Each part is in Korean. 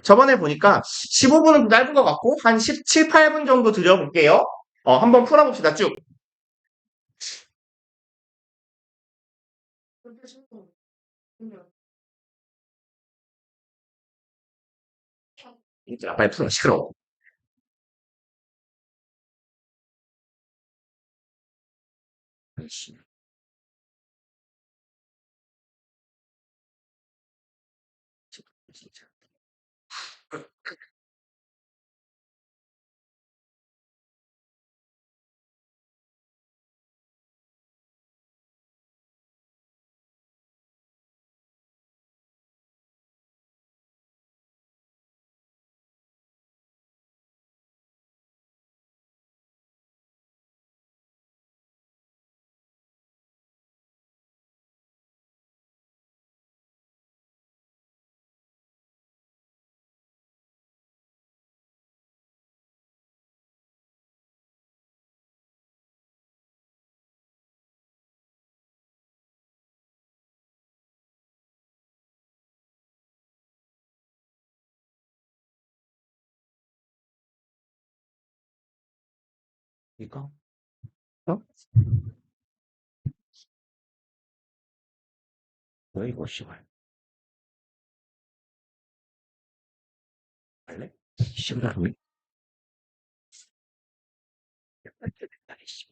저번에 보니까 15분은 짧은 것 같고, 한 17, 8분 정도 드려볼게요. 한번 풀어봅시다, 쭉. 얘들아, 빨리 풀어, 시끄러워. 아이씨, 진짜. 이거? 어? 왜 이거, 씨발. 할래? 씨발, 왜? 아이씨.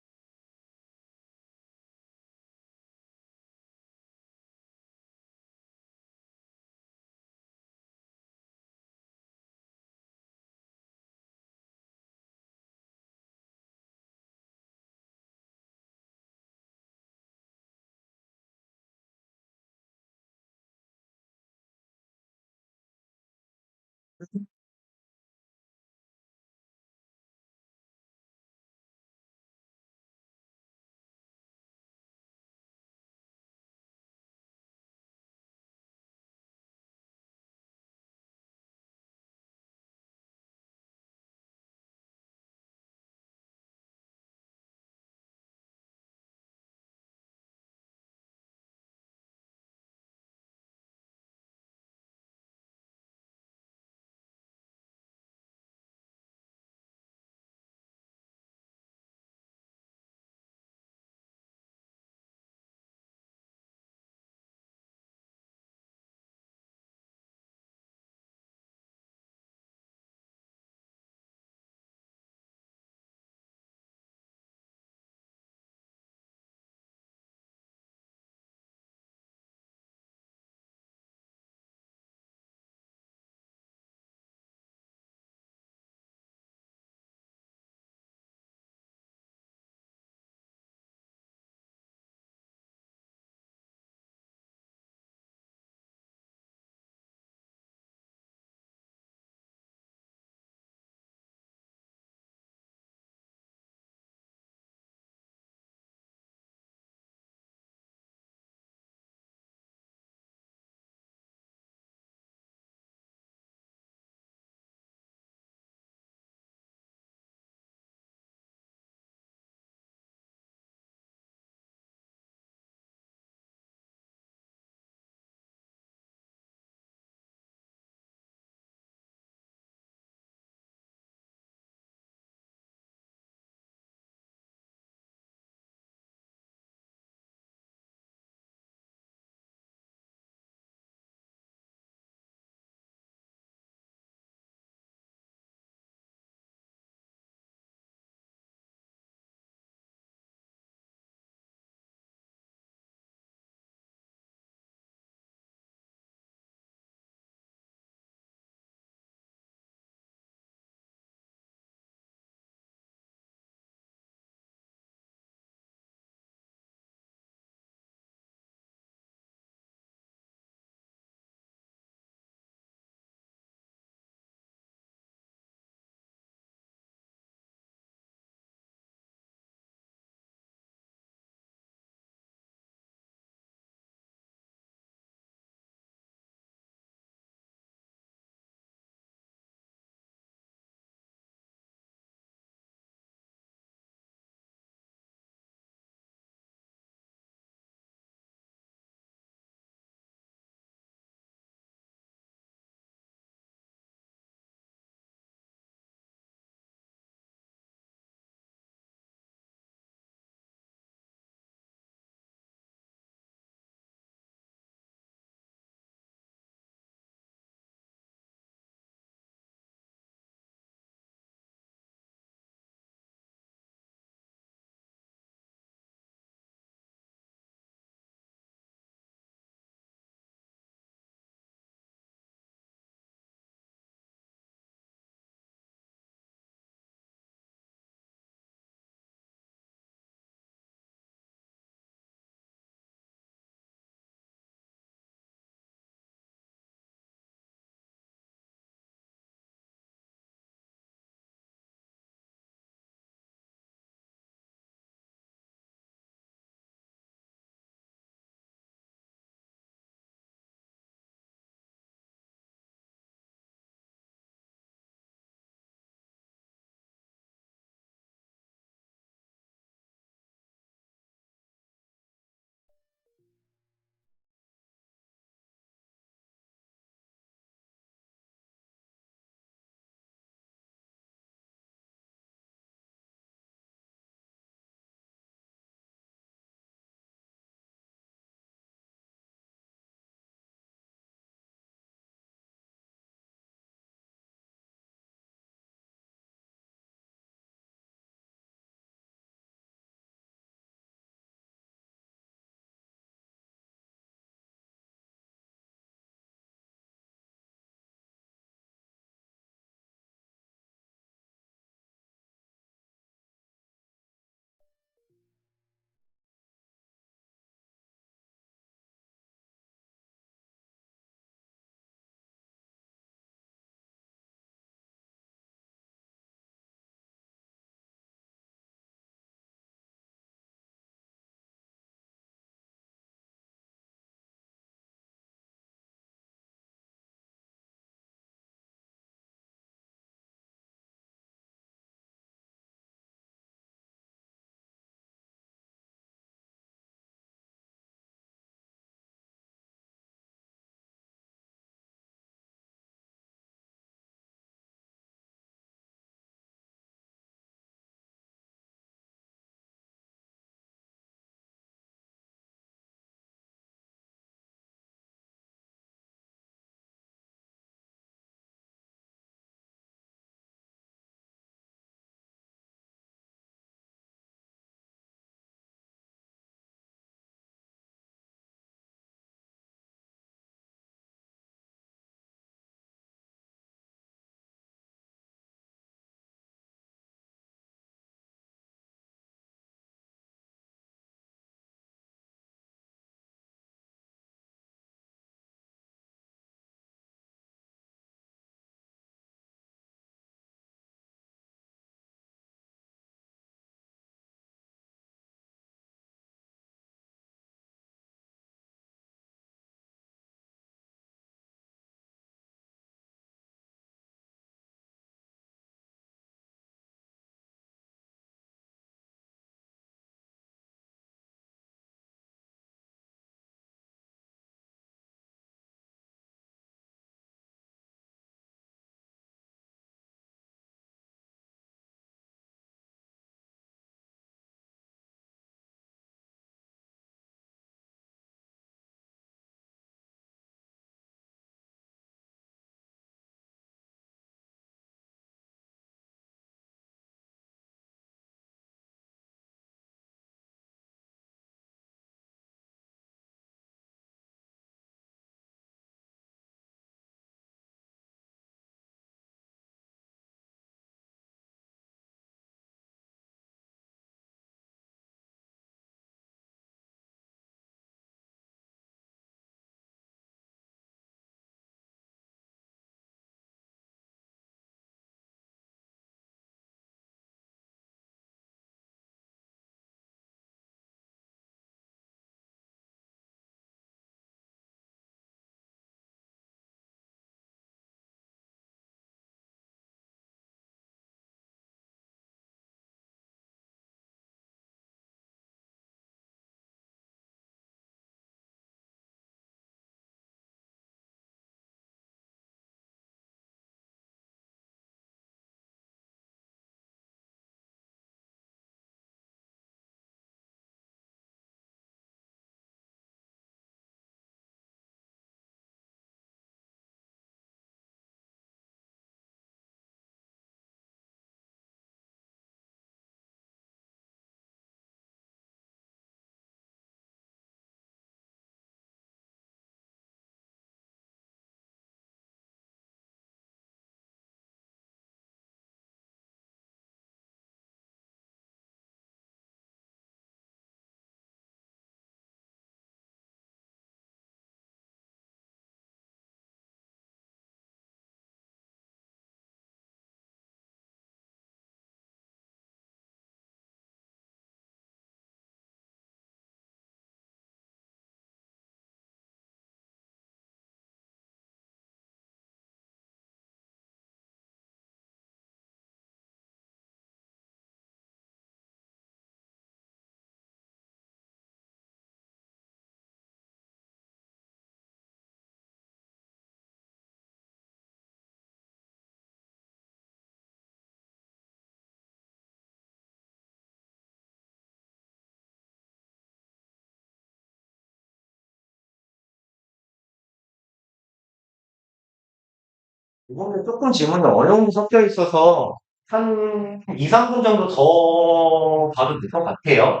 이번에 조금 질문이 어려운 게 섞여 있어서 한 2, 3분 정도 더 봐도 될 것 같아요.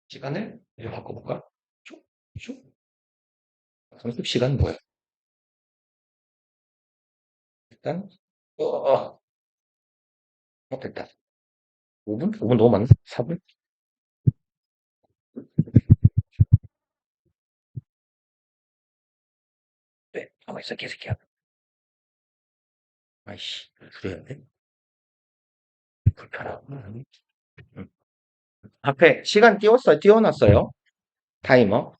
시간을 이제 바꿔볼까? 쭉, 쭉. 점심 시간 뭐야? 일단, 됐다. 5분? 5분 너무 많나? 4분? 네, 가만 있어, 개새끼야. 아이씨, 그래야 돼? 불편하고. 앞에 시간 띄워놨어요. 타이머.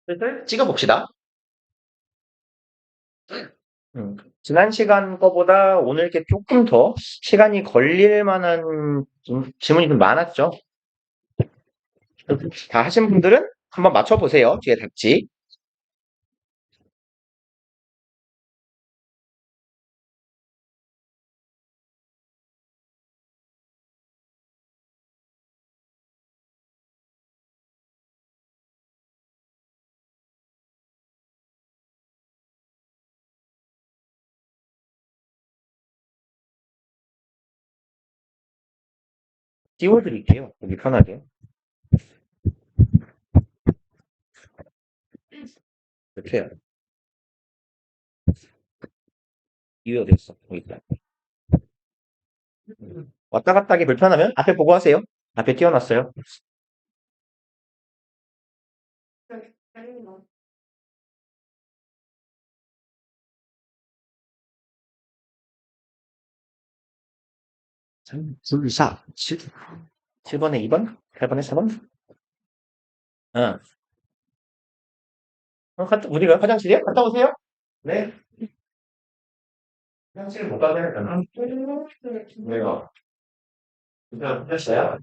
슬슬 찍어봅시다. 지난 시간 거보다 오늘 게 조금 더 시간이 걸릴 만한 질문이 좀 많았죠. 다 하신 분들은 한번 맞춰보세요. 뒤에 닥지. 띄워드릴게요. 여기 편하게. 이렇게 해요. 이해 어디 있어? 여기 있다. 왔다 갔다 하기 불편하면 앞에 보고 하세요. 앞에 띄워놨어요. 둘, 4, 7. 7번에 2번? 8번에 4번? 응. 우리가 화장실이요? 갔다 오세요? 네. 화장실 못 가게 할까나? 왜요? 일단 하셨어요?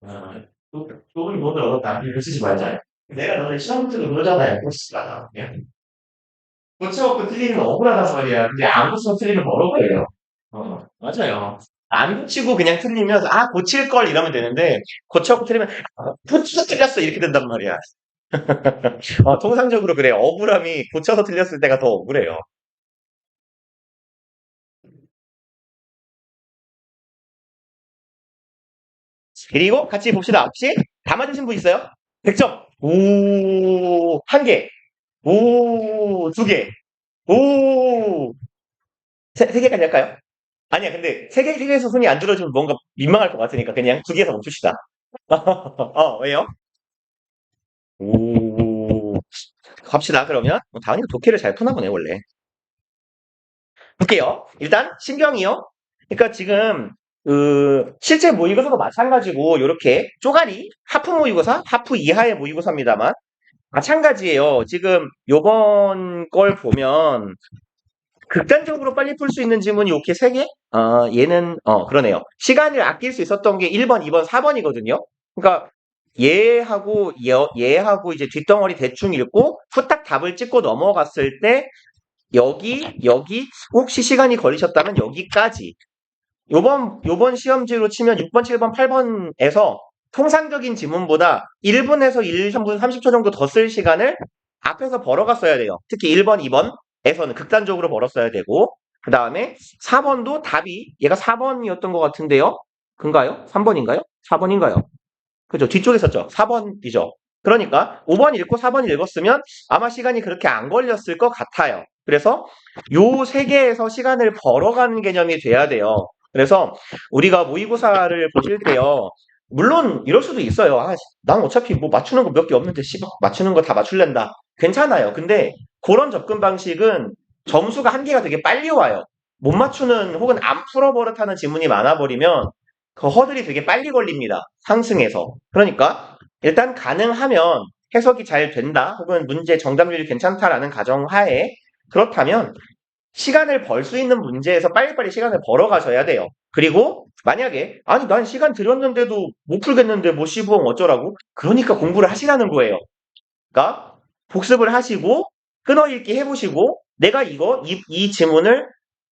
아, 좁은 돈을 얻었다. 이거 쓰지 말자. 내가 너네 시험부터 그러잖아요. 고치다가. 고쳐갖고 틀리면 억울하단 말이야. 근데 안 고쳐서 틀리면 뭐라고해요 맞아요. 안 고치고 그냥 틀리면, 아, 고칠 걸 이러면 되는데, 고쳐갖고 틀리면, 아, 고쳐서 틀렸어. 이렇게 된단 말이야. 통상적으로 그래요. 억울함이 고쳐서 틀렸을 때가 더 억울해요. 그리고 같이 봅시다. 혹시 다 맞으신 분 있어요? 100점. 오, 한 개. 오, 두 개. 오, 세 개까지 할까요? 아니야, 근데 세 개에서 손이 안 들어주면 뭔가 민망할 것 같으니까 그냥 두 개에서 멈춥시다. 왜요? 오, 갑시다, 그러면. 다은이가 독해를 잘 푸나 보네, 원래. 볼게요. 일단, 신경이요. 그러니까 지금, 실제 모의고사도 마찬가지고, 요렇게 쪼가리, 하프 모의고사, 하프 이하의 모의고사입니다만, 마찬가지예요. 지금 요번 걸 보면, 극단적으로 빨리 풀 수 있는 지문이 이렇게 세 개? 얘는, 그러네요. 시간을 아낄 수 있었던 게 1번, 2번, 4번이거든요. 그러니까, 얘하고 이제 뒷덩어리 대충 읽고, 후딱 답을 찍고 넘어갔을 때, 여기, 혹시 시간이 걸리셨다면 여기까지. 요번 시험지로 치면 6번, 7번, 8번에서 통상적인 지문보다 1분에서 1분 30초 정도 더 쓸 시간을 앞에서 벌어갔어야 돼요. 특히 1번, 2번에서는 극단적으로 벌었어야 되고, 그 다음에 4번도 답이, 얘가 4번이었던 것 같은데요? 근가요? 3번인가요? 4번인가요? 그죠? 뒤쪽에 있었죠? 4번이죠. 그러니까 5번 읽고 4번 읽었으면 아마 시간이 그렇게 안 걸렸을 것 같아요. 그래서 요 세 개에서 시간을 벌어가는 개념이 돼야 돼요. 그래서 우리가 모의고사를 보실 때요. 물론 이럴 수도 있어요. 난 어차피 뭐 맞추는 거 몇 개 없는데 맞추는 거 다 맞출랜다. 괜찮아요. 근데 그런 접근 방식은 점수가 한계가 되게 빨리 와요. 못 맞추는 혹은 안 풀어버릇하는 지문이 많아버리면 그 허들이 되게 빨리 걸립니다. 상승해서. 그러니까 일단 가능하면 해석이 잘 된다 혹은 문제 정답률이 괜찮다라는 가정하에 그렇다면 시간을 벌 수 있는 문제에서 빨리빨리 시간을 벌어가셔야 돼요. 그리고 만약에 아니 난 시간 들였는데도 못 풀겠는데 뭐 시부엉 어쩌라고? 그러니까 공부를 하시라는 거예요. 그러니까 복습을 하시고 끊어읽기 해보시고 내가 이 지문을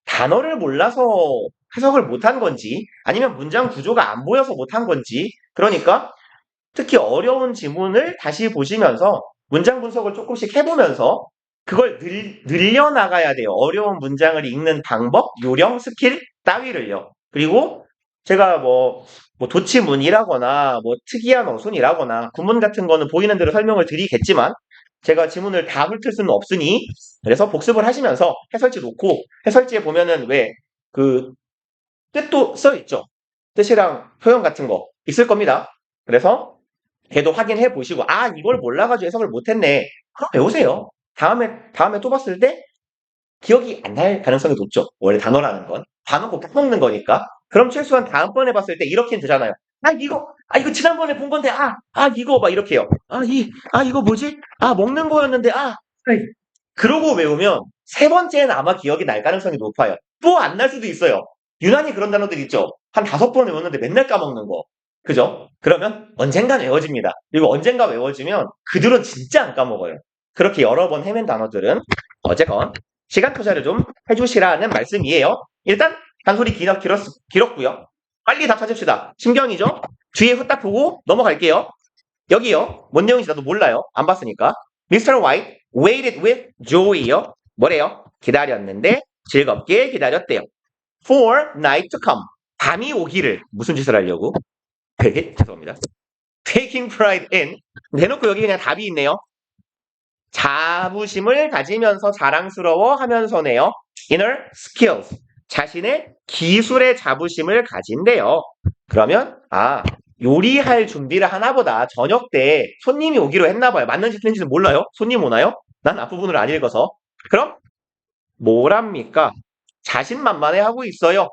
단어를 몰라서 해석을 못한 건지 아니면 문장 구조가 안 보여서 못한 건지 그러니까 특히 어려운 지문을 다시 보시면서 문장 분석을 조금씩 해보면서 그걸 늘려나가야 돼요. 어려운 문장을 읽는 방법, 요령, 스킬 따위를요. 그리고 제가 뭐 도치문이라거나 뭐 특이한 어순이라거나 구문 같은 거는 보이는 대로 설명을 드리겠지만 제가 지문을 다 훑을 수는 없으니 그래서 복습을 하시면서 해설지 놓고 해설지에 보면은 왜 그 뜻도 써 있죠. 뜻이랑 표현 같은 거 있을 겁니다. 그래서 걔도 확인해 보시고 이걸 몰라가지고 해석을 못했네. 그럼 배우세요. 다음에 또 봤을 때 기억이 안 날 가능성이 높죠. 원래 단어라는 건. 단어 꼭 까먹는 거니까. 그럼 최소한 다음번에 봤을 때 이렇게는 되잖아요. 이거 지난번에 본 건데, 이거 막 이렇게요. 이거 뭐지? 먹는 거였는데, 아이. 그러고 외우면 세 번째는 아마 기억이 날 가능성이 높아요. 또 안 날 수도 있어요. 유난히 그런 단어들 있죠. 한 5번 외웠는데 맨날 까먹는 거. 그죠? 그러면 언젠간 외워집니다. 그리고 언젠가 외워지면 그들은 진짜 안 까먹어요. 그렇게 여러 번 헤맨 단어들은 어쨌건 시간 투자를 좀 해주시라는 말씀이에요. 일단 단소리 길었고요. 빨리 다 찾읍시다. 신경이죠? 뒤에 후딱 보고 넘어갈게요. 여기요. 뭔 내용인지 나도 몰라요. 안 봤으니까. Mr. White waited with joy요. 뭐래요? 기다렸는데 즐겁게 기다렸대요. For night to come. 밤이 오기를. 무슨 짓을 하려고? 죄송합니다. Taking pride in. 대놓고 여기 그냥 답이 있네요. 자부심을 가지면서 자랑스러워 하면서네요. Inner skills. 자신의 기술의 자부심을 가진대요. 그러면 요리할 준비를 하나보다 저녁 때 손님이 오기로 했나봐요. 맞는지 틀린지는 몰라요. 손님 오나요? 난 앞부분을 안 읽어서. 그럼 뭐랍니까? 자신만만해 하고 있어요.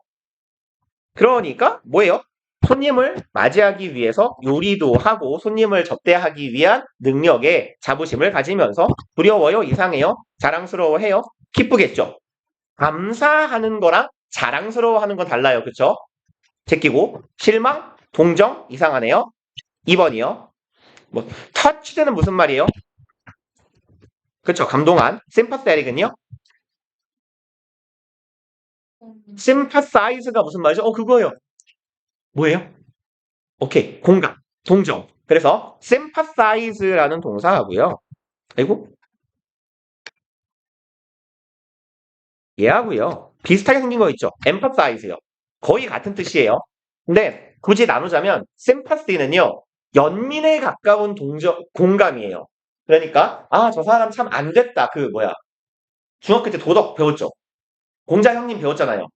그러니까 뭐예요? 손님을 맞이하기 위해서 요리도 하고 손님을 접대하기 위한 능력에 자부심을 가지면서 두려워요, 이상해요, 자랑스러워해요, 기쁘겠죠. 감사하는 거랑 자랑스러워하는 건 달라요. 그쵸? 제끼고 실망, 동정, 이상하네요. 2번이요. 뭐 touch는 무슨 말이에요? 그쵸, 감동한. sympathetic은요? sympathize가 무슨 말이죠? 그거예요. 뭐예요? 오케이, 공감, 동정. 그래서 sympathize라는 동사하고요. 그리고 얘하고요. 비슷하게 생긴 거 있죠? empathize요. 거의 같은 뜻이에요. 근데 굳이 나누자면 sympathy는요. 연민에 가까운 공감이에요. 그러니까 저 사람 참 안 됐다. 중학교 때 도덕 배웠죠? 공자 형님 배웠잖아요.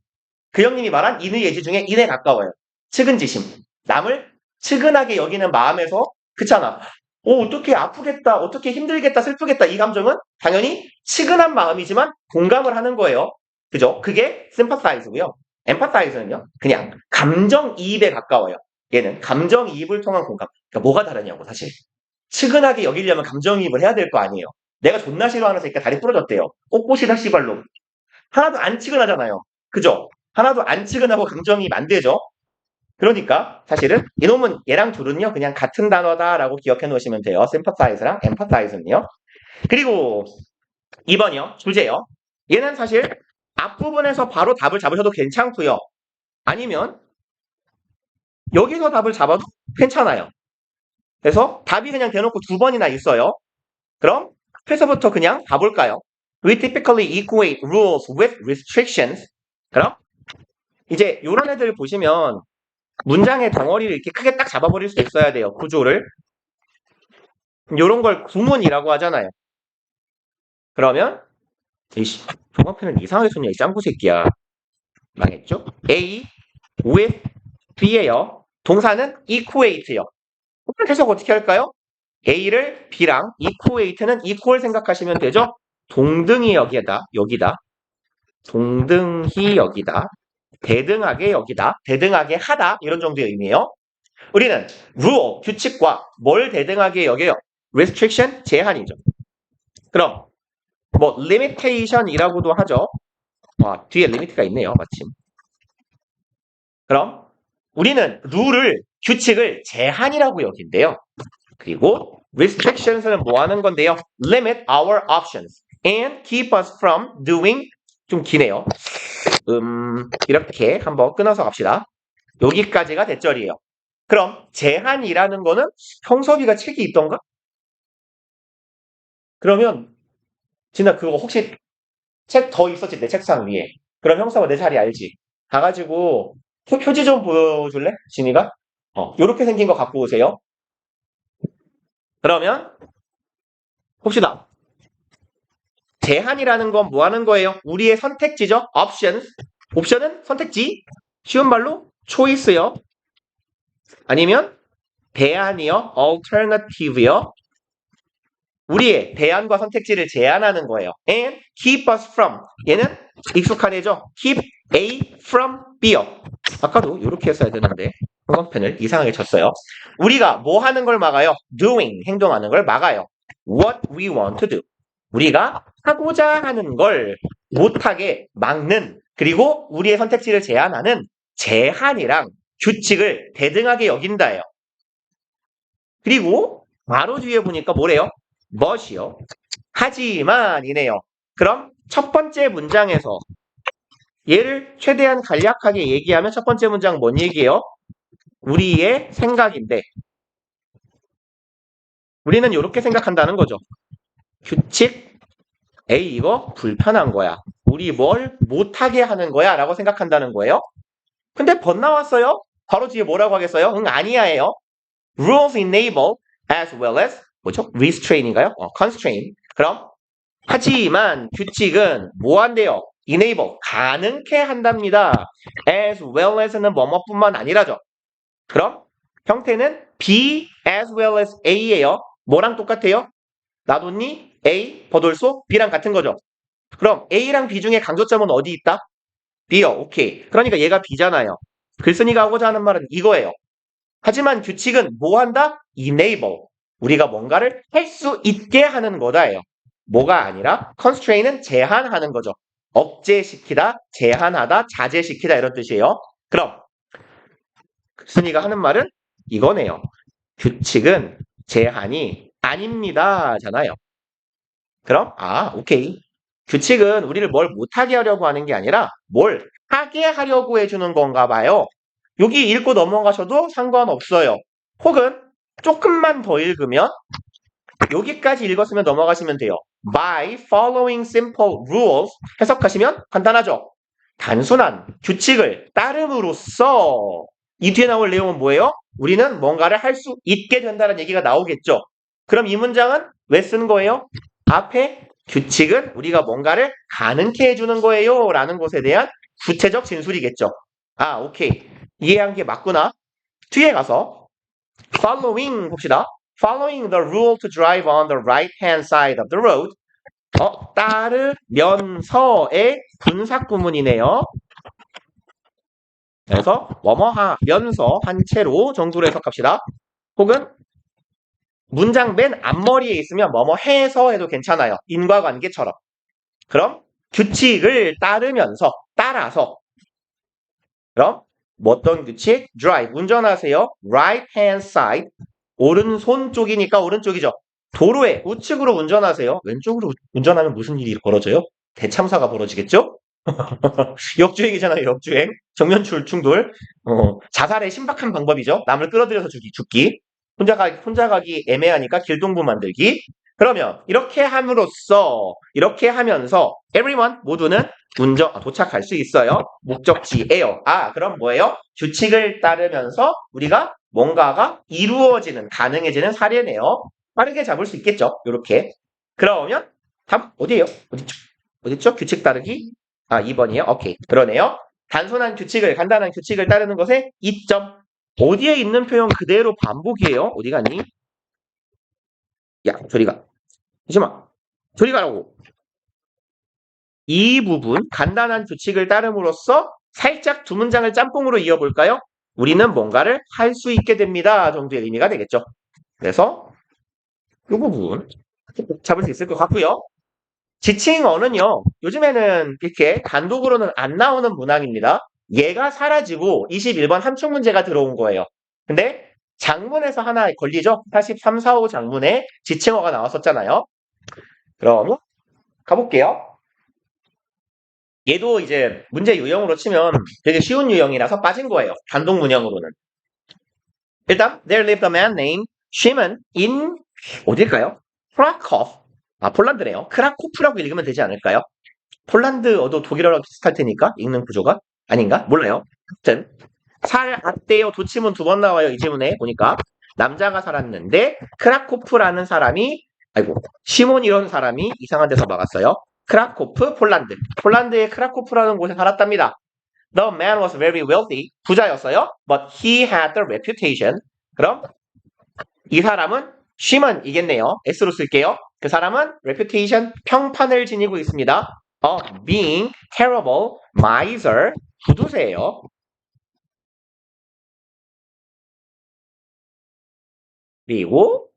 그 형님이 말한 인의 예지 중에 인에 가까워요. 측은지심. 남을 측은하게 여기는 마음에서 그렇잖아. 어떻게 아프겠다, 어떻게 힘들겠다, 슬프겠다 이 감정은 당연히 측은한 마음이지만 공감을 하는 거예요. 그죠? 그게 sympathize고요. empathize는요. 그냥 감정이입에 가까워요. 얘는 감정이입을 통한 공감. 그러니까 뭐가 다르냐고 사실. 측은하게 여기려면 감정이입을 해야 될 거 아니에요. 내가 존나 싫어하는 새끼가 다리 부러졌대요. 꽃꽃이다 씨발로. 하나도 안 측은하잖아요. 그죠? 하나도 안 측은하고 감정이입 안 되죠? 그러니까 사실은 이놈은 얘랑 둘은요 그냥 같은 단어다라고 기억해 놓으시면 돼요. sympathize랑 empathize는요. 그리고 2번이요. 주제요. 얘는 사실 앞부분에서 바로 답을 잡으셔도 괜찮고요. 아니면 여기서 답을 잡아도 괜찮아요. 그래서 답이 그냥 대놓고 2번이나 있어요. 그럼 앞에서부터 그냥 가볼까요? We typically equate rules with restrictions. 그럼 이제 이런 애들 보시면 문장의 덩어리를 이렇게 크게 딱 잡아버릴 수 있어야 돼요. 구조를. 이런 걸 구문이라고 하잖아요. 그러면 종합편은 이상하게 썼냐 이 짱구 새끼야. 망했죠? A with B예요. 동사는 equate요. 해석 어떻게 할까요? A를 B랑 equate는 equal 생각하시면 되죠? 동등히 여기다. 동등히 여기다. 대등하게 여기다. 대등하게 하다. 이런 정도의 의미예요. 우리는 rule, 규칙과 뭘 대등하게 여겨요? restriction, 제한이죠. 그럼 limitation이라고도 하죠. 뒤에 limit가 있네요. 마침. 그럼 우리는 룰을, 규칙을 제한이라고 여긴대요. 그리고 restrictions는 뭐 하는 건데요? limit our options and keep us from doing. 좀 기네요. 이렇게 한번 끊어서 갑시다. 여기까지가 대절이에요. 그럼 제한이라는 거는 형섭이가 책이 있던가? 그러면 진아 그거 혹시 책 더 있었지 내 책상 위에. 그럼 형섭아 내 자리 알지? 가가지고 표지 좀 보여줄래? 진이가? 요렇게 생긴 거 갖고 오세요. 그러면 봅시다. 제한이라는 건 뭐 하는 거예요? 우리의 선택지죠? options. 옵션은 선택지. 쉬운 말로 choice요. 아니면 대안이요. alternative요. 우리의 대안과 선택지를 제한하는 거예요. and keep us from. 얘는 익숙한 애죠. keep A from B요. 아까도 이렇게 했어야 되는데 형광펜을 이상하게 쳤어요. 우리가 뭐 하는 걸 막아요? doing, 행동하는 걸 막아요. what we want to do. 우리가 하고자 하는 걸 못하게 막는, 그리고 우리의 선택지를 제한하는 제한이랑 규칙을 대등하게 여긴다예요. 그리고 바로 뒤에 보니까 뭐래요? but이요. 하지만이네요. 그럼 첫 번째 문장에서 얘를 최대한 간략하게 얘기하면 첫 번째 문장 뭔 얘기예요? 우리의 생각인데 우리는 이렇게 생각한다는 거죠. 규칙 에이 이거 불편한 거야. 우리 뭘 못하게 하는 거야 라고 생각한다는 거예요. 근데 벗 나왔어요? 바로 뒤에 뭐라고 하겠어요? 응 아니야예요. Rules enable as well as 뭐죠? restrain인가요? constrain. 그럼 하지만 규칙은 뭐 한대요? enable 가능케 한답니다. as well as는 뭐뭐뿐만 아니라죠. 그럼 형태는 be as well as a예요. 뭐랑 똑같아요? 나돈니 A, 버돌소 B랑 같은 거죠. 그럼 A랑 B 중에 강조점은 어디 있다? B요. 오케이. 그러니까 얘가 B잖아요. 글쓴이가 하고자 하는 말은 이거예요. 하지만 규칙은 뭐 한다? enable. 우리가 뭔가를 할 수 있게 하는 거다예요. 뭐가 아니라 constrain은 제한하는 거죠. 억제시키다, 제한하다, 자제시키다 이런 뜻이에요. 그럼 글쓴이가 하는 말은 이거네요. 규칙은 제한이 아닙니다잖아요. 그럼 오케이. 규칙은 우리를 뭘 못하게 하려고 하는 게 아니라 뭘 하게 하려고 해주는 건가 봐요. 여기 읽고 넘어가셔도 상관없어요. 혹은 조금만 더 읽으면 여기까지 읽었으면 넘어가시면 돼요. By following simple rules 해석하시면 간단하죠. 단순한 규칙을 따름으로써 이 뒤에 나올 내용은 뭐예요? 우리는 뭔가를 할 수 있게 된다는 얘기가 나오겠죠. 그럼 이 문장은 왜 쓴 거예요? 앞에 규칙은 우리가 뭔가를 가능케 해주는 거예요 라는 것에 대한 구체적 진술이겠죠. 오케이. 이해한 게 맞구나. 뒤에 가서 following 봅시다. Following the rule to drive on the right-hand side of the road. 따르면서의 분사구문이네요. 그래서 뭐뭐하면서 한 채로 정도로 해석합시다. 혹은 문장 맨 앞머리에 있으면 뭐뭐 해서 해도 괜찮아요. 인과관계처럼. 그럼 규칙을 따르면서 따라서 그럼 어떤 규칙? drive 운전하세요. right hand side 오른손 쪽이니까 오른쪽이죠. 도로에 우측으로 운전하세요. 왼쪽으로 운전하면 무슨 일이 벌어져요? 대참사가 벌어지겠죠? 역주행이잖아요. 역주행. 정면 충돌. 자살의 신박한 방법이죠. 남을 끌어들여서 죽기. 혼자 가기 애매하니까 길동부 만들기. 그러면 이렇게 함으로써 이렇게 하면서 everyone 모두는 도착할 수 있어요. 목적지예요. 그럼 뭐예요? 규칙을 따르면서 우리가 뭔가가 이루어지는 가능해지는 사례네요. 빠르게 잡을 수 있겠죠. 이렇게. 그러면 답 어디예요? 어딨죠? 규칙 따르기. 2번이에요. 오케이. 그러네요. 단순한 규칙을 간단한 규칙을 따르는 것에 이점. 어디에 있는 표현 그대로 반복이에요. 어디 갔니? 야, 저리 가. 하지마. 저리 가라고. 이 부분 간단한 규칙을 따름으로써 살짝 두 문장을 짬뽕으로 이어볼까요? 우리는 뭔가를 할 수 있게 됩니다. 정도의 의미가 되겠죠. 그래서 이 부분 잡을 수 있을 것 같고요. 지칭어는요. 요즘에는 이렇게 단독으로는 안 나오는 문항입니다. 얘가 사라지고 21번 함축 문제가 들어온 거예요. 근데 장문에서 하나 걸리죠? 43, 45 장문에 지칭어가 나왔었잖아요. 그럼 가볼게요. 얘도 이제 문제 유형으로 치면 되게 쉬운 유형이라서 빠진 거예요. 단독 문형으로는. 일단 there lived a man named Shimon in 어딜까요? 크라코프. 폴란드네요. 크라코프라고 읽으면 되지 않을까요? 폴란드어도 독일어랑 비슷할 테니까 읽는 구조가 아닌가? 몰라요. 하여튼 살았대요. 도치문 두 번 나와요. 이 지문에 보니까 남자가 살았는데 크라코프라는 사람이 시몬이라는 사람이 이상한 데서 막았어요. 크라코프, 폴란드의 크라코프라는 곳에 살았답니다. The man was very wealthy. 부자였어요. But he had the reputation. 그럼 이 사람은 쉬먼이겠네요. S로 쓸게요. 그 사람은 reputation, 평판을 지니고 있습니다. Being terrible, miser, 부두세예요. 그리고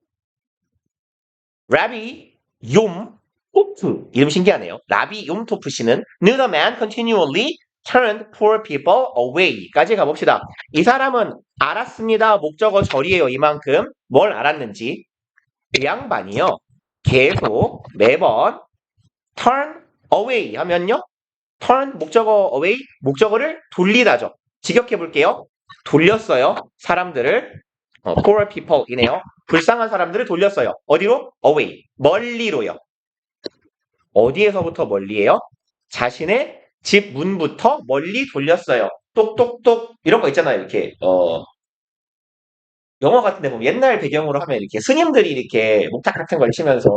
라비 욤토프 이름 신기하네요. 라비 욤토프 씨는 knew the man continually turned poor people away까지 가봅시다. 이 사람은 알았습니다. 목적어 절이에요. 이만큼. 뭘 알았는지. 이 양반이요. 계속 매번 turn away 하면요. turn 목적어 away 목적어를 돌리다죠. 직역해 볼게요. 돌렸어요. 사람들을 poor people이네요. 불쌍한 사람들을 돌렸어요. 어디로? away. 멀리로요. 어디에서부터 멀리에요? 자신의 집 문부터 멀리 돌렸어요. 똑똑똑 이런 거 있잖아요. 이렇게 영화 같은 데 보면 옛날 배경으로 하면 이렇게 스님들이 이렇게 목탁 같은 걸 치면서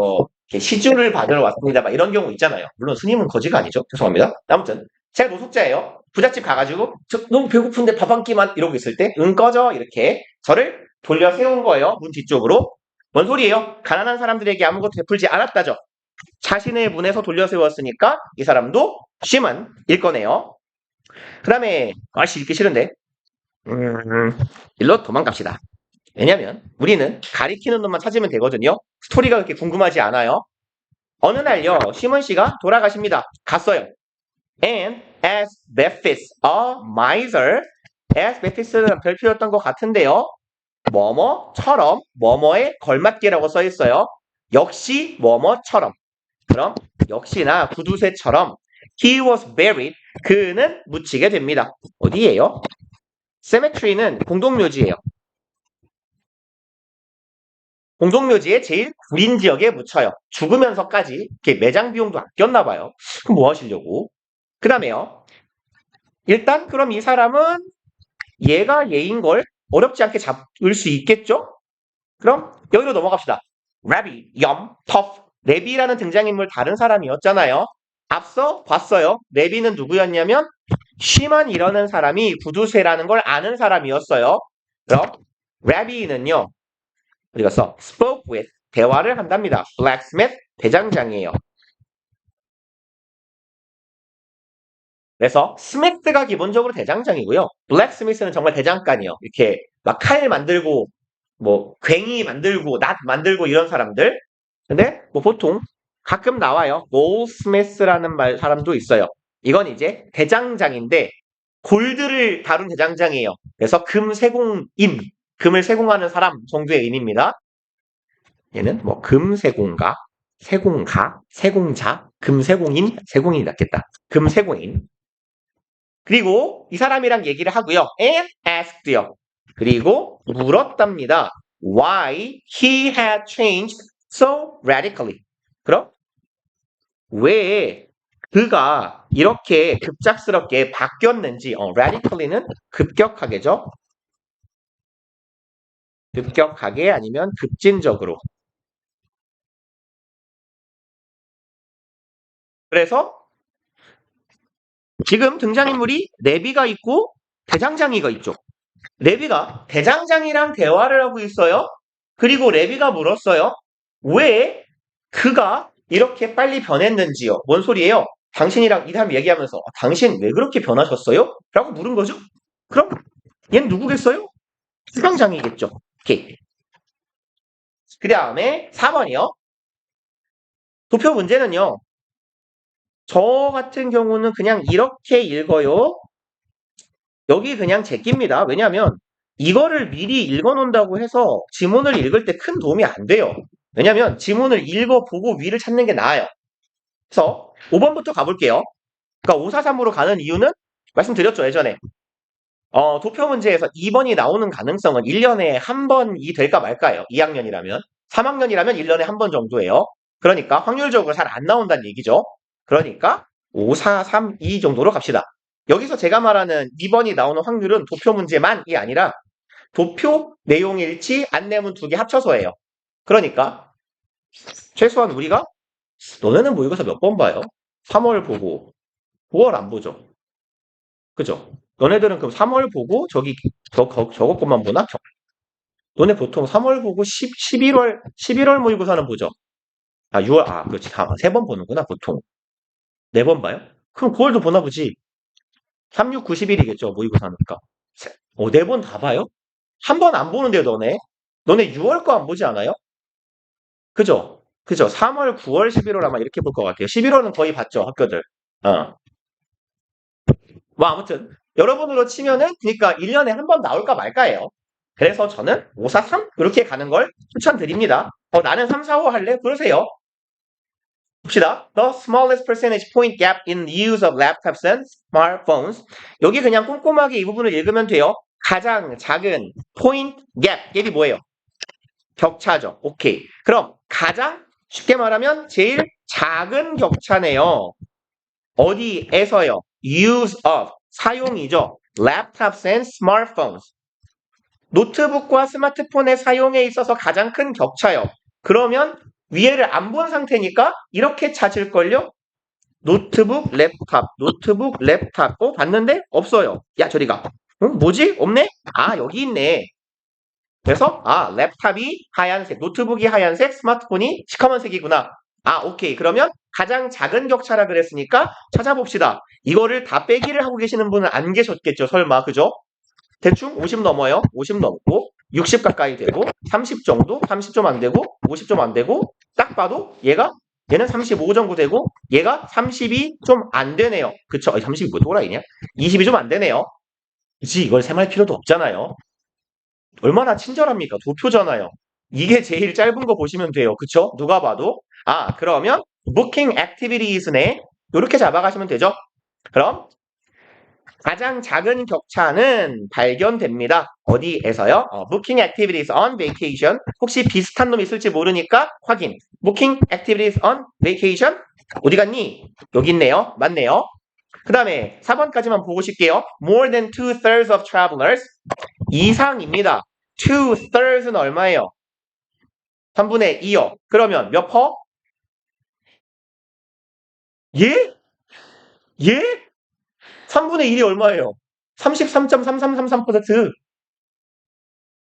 이렇게 시주를 받으러 왔습니다. 막 이런 경우 있잖아요. 물론 스님은 거지가 아니죠. 죄송합니다. 아무튼 제가 노숙자예요. 부잣집 가가지고 저 너무 배고픈데 밥 한 끼만 이러고 있을 때 응 꺼져 이렇게 저를 돌려 세운 거예요. 문 뒤쪽으로. 뭔 소리예요? 가난한 사람들에게 아무것도 베풀지 않았다죠. 자신의 문에서 돌려 세웠으니까 이 사람도 심은 일 거네요. 그 다음에 아씨 읽기 싫은데 일로 도망갑시다. 왜냐면 우리는 가리키는 놈만 찾으면 되거든요. 스토리가 그렇게 궁금하지 않아요. 어느 날요 시몬 씨가 돌아가십니다. 갔어요. And as Bephis a miser, as Bephys는 별표였던 것 같은데요. 뭐뭐처럼 뭐뭐에 걸맞게라고 써 있어요. 역시 뭐뭐처럼. 그럼 역시나 구두쇠처럼 he was buried. 그는 묻히게 됩니다. 어디예요? cemetery는 공동묘지예요. 공동묘지에 제일 구린 지역에 묻혀요. 죽으면서까지 이렇게 매장 비용도 아꼈나 봐요. 그럼 뭐 하시려고? 그 다음에요. 일단 그럼 이 사람은 얘가 얘인 걸 어렵지 않게 잡을 수 있겠죠? 그럼 여기로 넘어갑시다. 라비, 염, 터프. 레비라는 등장인물 다른 사람이었잖아요. 앞서 봤어요. 레비는 누구였냐면 쉬만 이러는 사람이 구두쇠라는 걸 아는 사람이었어요. 그럼 라비는요. 어디 갔어? spoke with 대화를 한답니다. blacksmith 대장장이에요. 그래서 스미스가 기본적으로 대장장이고요. 블랙스미스는 정말 대장간이요. 이렇게 막 칼 만들고 뭐 괭이 만들고 낫 만들고 이런 사람들. 근데 뭐 보통 가끔 나와요. 골스미스라는 사람도 있어요. 이건 이제 대장장인데 골드를 다룬 대장장이에요. 그래서 금세공인, 금을 세공하는 사람 정도의 의미입니다. 얘는 뭐 금세공가, 세공가, 세공자, 금세공인, 세공인이 낫겠다. 금세공인. 그리고 이 사람이랑 얘기를 하고요. And asked요. 그리고 물었답니다. Why he had changed so radically. 그럼 왜 그가 이렇게 급작스럽게 바뀌었는지 radically는 급격하게죠. 급격하게 아니면 급진적으로. 그래서 지금 등장인물이 레비가 있고 대장장이가 있죠. 레비가 대장장이랑 대화를 하고 있어요. 그리고 레비가 물었어요. 왜 그가 이렇게 빨리 변했는지요. 뭔 소리예요? 당신이랑 이 사람 얘기하면서 당신 왜 그렇게 변하셨어요? 라고 물은 거죠. 그럼 얘는 누구겠어요? 대장장이겠죠. 오케이. 그 다음에 4번이요. 도표 문제는요. 저 같은 경우는 그냥 이렇게 읽어요. 여기 그냥 제끼입니다. 왜냐하면 이거를 미리 읽어놓는다고 해서 지문을 읽을 때 큰 도움이 안 돼요. 왜냐하면 지문을 읽어보고 위를 찾는 게 나아요. 그래서 5번부터 가볼게요. 그러니까 543으로 가는 이유는 말씀드렸죠, 예전에. 도표 문제에서 2번이 나오는 가능성은 1년에 한 번이 될까 말까요. 2학년이라면. 3학년이라면 1년에 한 번 정도예요. 그러니까 확률적으로 잘 안 나온다는 얘기죠. 그러니까 5, 4, 3, 2 정도로 갑시다. 여기서 제가 말하는 2번이 나오는 확률은 도표 문제만이 아니라 도표, 내용일치, 안내문 2개 합쳐서예요. 그러니까 최소한 우리가 너네는 모의고사 몇 번 봐요? 3월 보고 9월 안 보죠? 그죠? 너네들은 그럼 3월 보고 저거 것만 보나? 너네 보통 3월 보고 11월 모의고사는 보죠? 6월, 그렇지. 3번 보는구나, 보통. 4번 봐요? 그럼 9월도 보나 보지. 3, 6, 9, 11이겠죠, 모의고사니까. 4번 다 봐요? 한 번 안 보는데요, 너네? 너네 6월 거 안 보지 않아요? 그죠? 그죠? 3월, 9월, 11월 아마 이렇게 볼 것 같아요. 11월은 거의 봤죠, 학교들. 어. 뭐 아무튼 여러분으로 치면은 그러니까 1년에 한 번 나올까 말까예요. 그래서 저는 5, 4, 3 이렇게 가는 걸 추천드립니다. 나는 3, 4, 5 할래? 그러세요. 봅시다. The smallest percentage point gap in use of laptops and smartphones. 여기 그냥 꼼꼼하게 이 부분을 읽으면 돼요. 가장 작은 point gap. 갭이 뭐예요? 격차죠. 오케이. 그럼 가장 쉽게 말하면 제일 작은 격차네요. 어디에서요? use of. 사용이죠. laptops and smartphones. 노트북과 스마트폰의 사용에 있어서 가장 큰 격차요. 그러면 위에를 안 본 상태니까 이렇게 찾을걸요? 노트북, 랩탑, 노트북, 랩탑. 봤는데? 없어요. 야, 저리 가. 뭐지? 없네? 아, 여기 있네. 그래서, 랩탑이 하얀색, 노트북이 하얀색, 스마트폰이 시커먼색이구나. 오케이. 그러면 가장 작은 격차라 그랬으니까 찾아봅시다. 이거를 다 빼기를 하고 계시는 분은 안 계셨겠죠? 설마, 그죠? 대충 50 넘어요. 50 넘고 60 가까이 되고 30 정도, 30 좀 안 되고 50 좀 안 되고 딱 봐도 얘는 35 정도 되고 얘가 30이 좀 안 되네요. 그쵸? 30이 뭐 또라이냐? 20이 좀 안 되네요. 그치? 이걸 셈할 필요도 없잖아요. 얼마나 친절합니까? 도표잖아요. 이게 제일 짧은 거 보시면 돼요. 그쵸? 누가 봐도. 그러면 booking activities네. 이렇게 잡아가시면 되죠. 그럼 가장 작은 격차는 발견됩니다. 어디에서요? Booking activities on vacation. 혹시 비슷한 놈이 있을지 모르니까 확인. Booking activities on vacation. 어디 갔니? 여기 있네요. 맞네요. 그 다음에 4번까지만 보고 싶게요. More than 2/3 of travelers. 이상입니다. 2/3는 얼마예요? 3분의 2요. 그러면 몇 퍼? 예? 예? 3분의 1이 얼마예요? 33.3333%.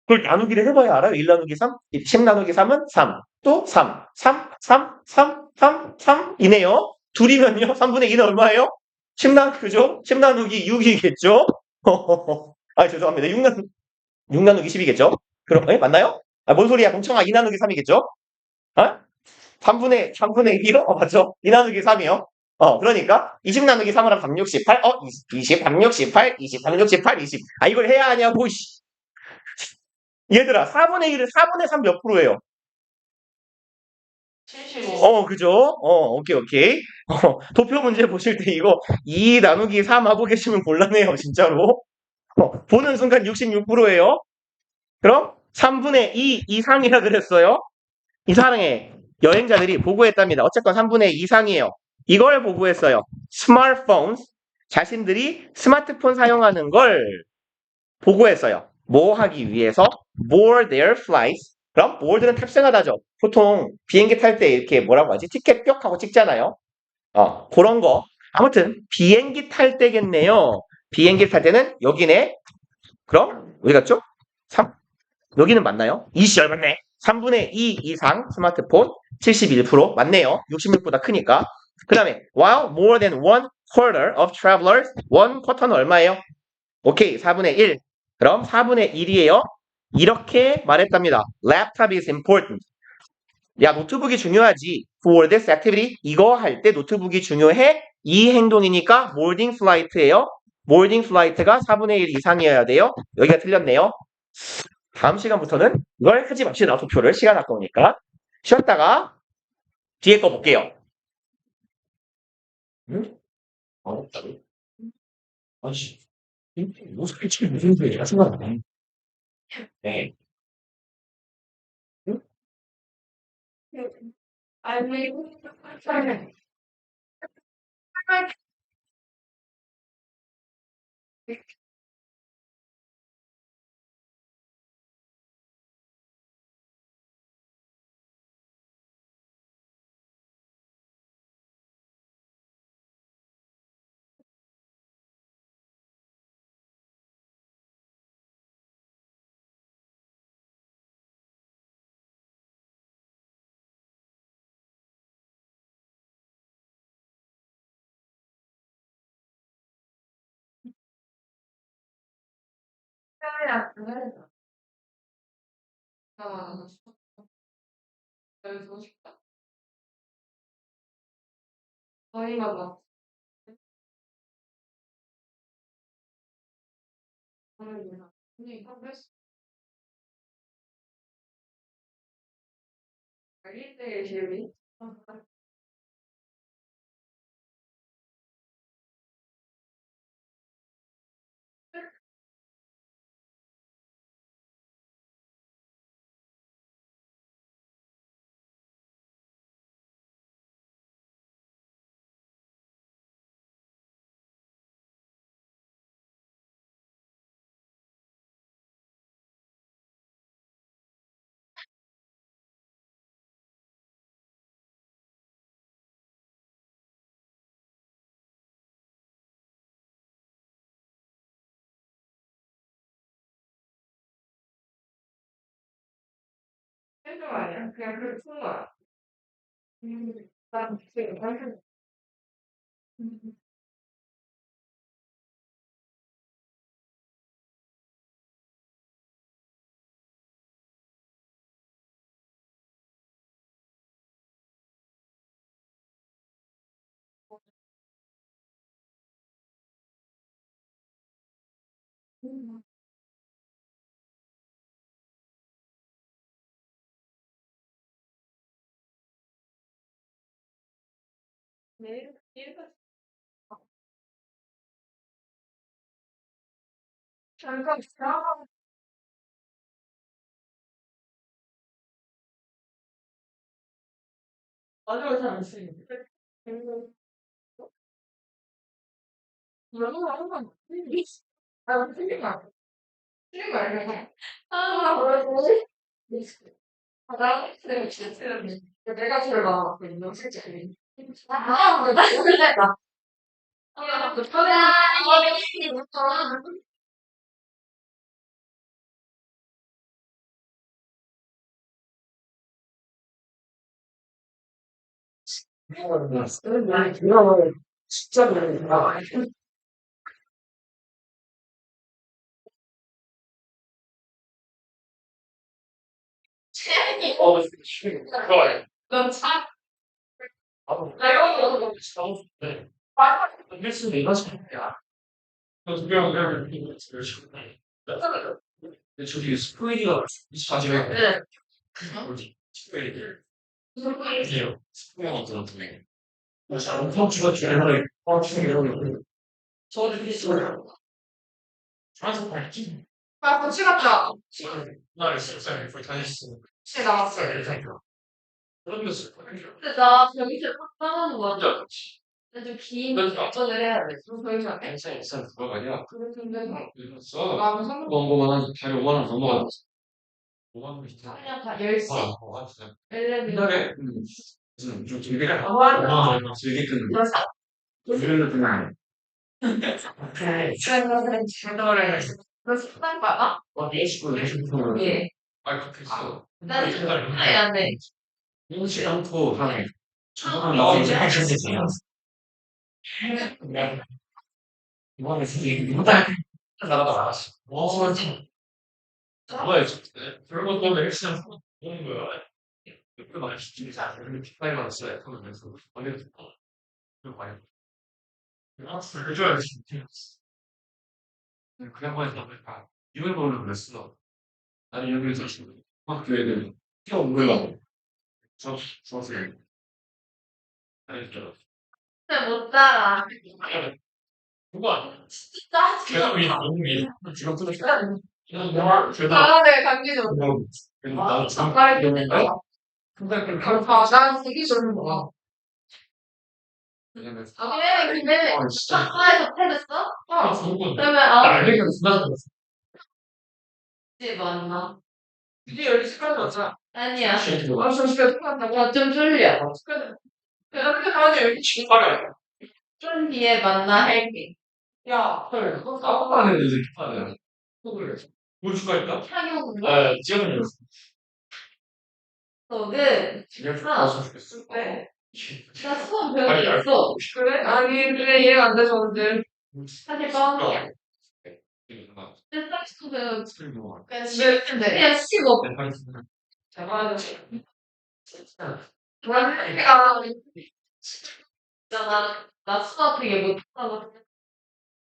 그걸 나누기를 해봐야 알아요. 1 나누기 3, 10 나누기 3은 3, 또 3, 3, 3, 3, 3, 3이네요. 둘이면요. 3분의 2는 얼마예요? 10 10 나누기 6이겠죠? 죄송합니다. 6 나누기 10이겠죠? 그럼, 맞나요? 뭔 소리야? 공청아 2 나누기 3이겠죠? 3분의 1로? 맞죠? 2 나누기 3이요. 그러니까 20 나누기 3을 하면 368, 20, 368, 20, 368, 20. 이걸 해야 하냐고, 얘들아, 4분의 1은 4분의 3 몇 프로예요? 75. 그죠? 오케이, 오케이. 도표 문제 보실 때 이거 2 나누기 3 하고 계시면 곤란해요, 진짜로. 보는 순간 66%예요. 그럼 3분의 2 이상이라 그랬어요. 이상의 여행자들이 보고했답니다. 어쨌건 3분의 2 이상이에요. 이걸 보고했어요. 스마트폰, 자신들이 스마트폰 사용하는 걸 보고했어요. 뭐 하기 위해서? board their flights. 그럼 board는 탑승하다죠. 보통 비행기 탈 때 이렇게 뭐라고 하지? 티켓 뿅 하고 찍잖아요. 그런 거. 아무튼 비행기 탈 때겠네요. 비행기 탈 때는 여기네. 그럼 어디 갔죠? 3. 여기는 맞나요? 20 맞네. 3분의 2 이상 스마트폰 71% 맞네요. 66보다 크니까. 그 다음에 while more than one quarter of travelers one quarter는 얼마예요? 오케이 4분의 1. 그럼 4분의 1이에요. 이렇게 말했답니다. Laptop is important. 야 노트북이 중요하지. For this activity 이거 할 때 노트북이 중요해. 이 행동이니까 boarding flight예요. boarding flight가 4분의 1 이상이어야 돼요. 여기가 틀렸네요. 다음 시간부터는 이걸 하지 맙시다. 도표를 시간 아까우니까. 쉬었다가 뒤에 거 볼게요. 응? 어렵다고? 아씨, 무슨 지금 무슨 소리야? 생각나네. 네. 응?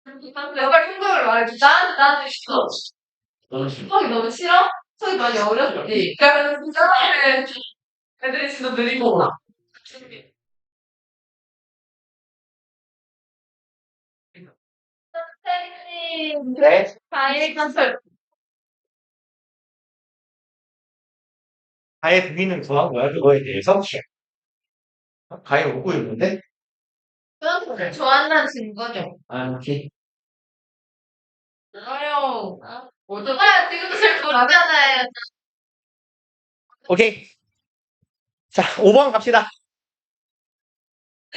내가 생각을 말해줘. 나한테 싫어. 수학이 너무 싫어? 수학이 많이 어렵지. 그러면 수학을 애들이 진짜 느리고. 선생님, 네. 과일 컨설. 가해 부인은 좋아한 거야, 그거에 대해서? 가해 오고 있는데? 그건 좋아한다는 증거죠. 아, 오케이. 어려워. 어떡해, 지금도 잘 모르잖아요. 오케이. 자, 5번 갑시다.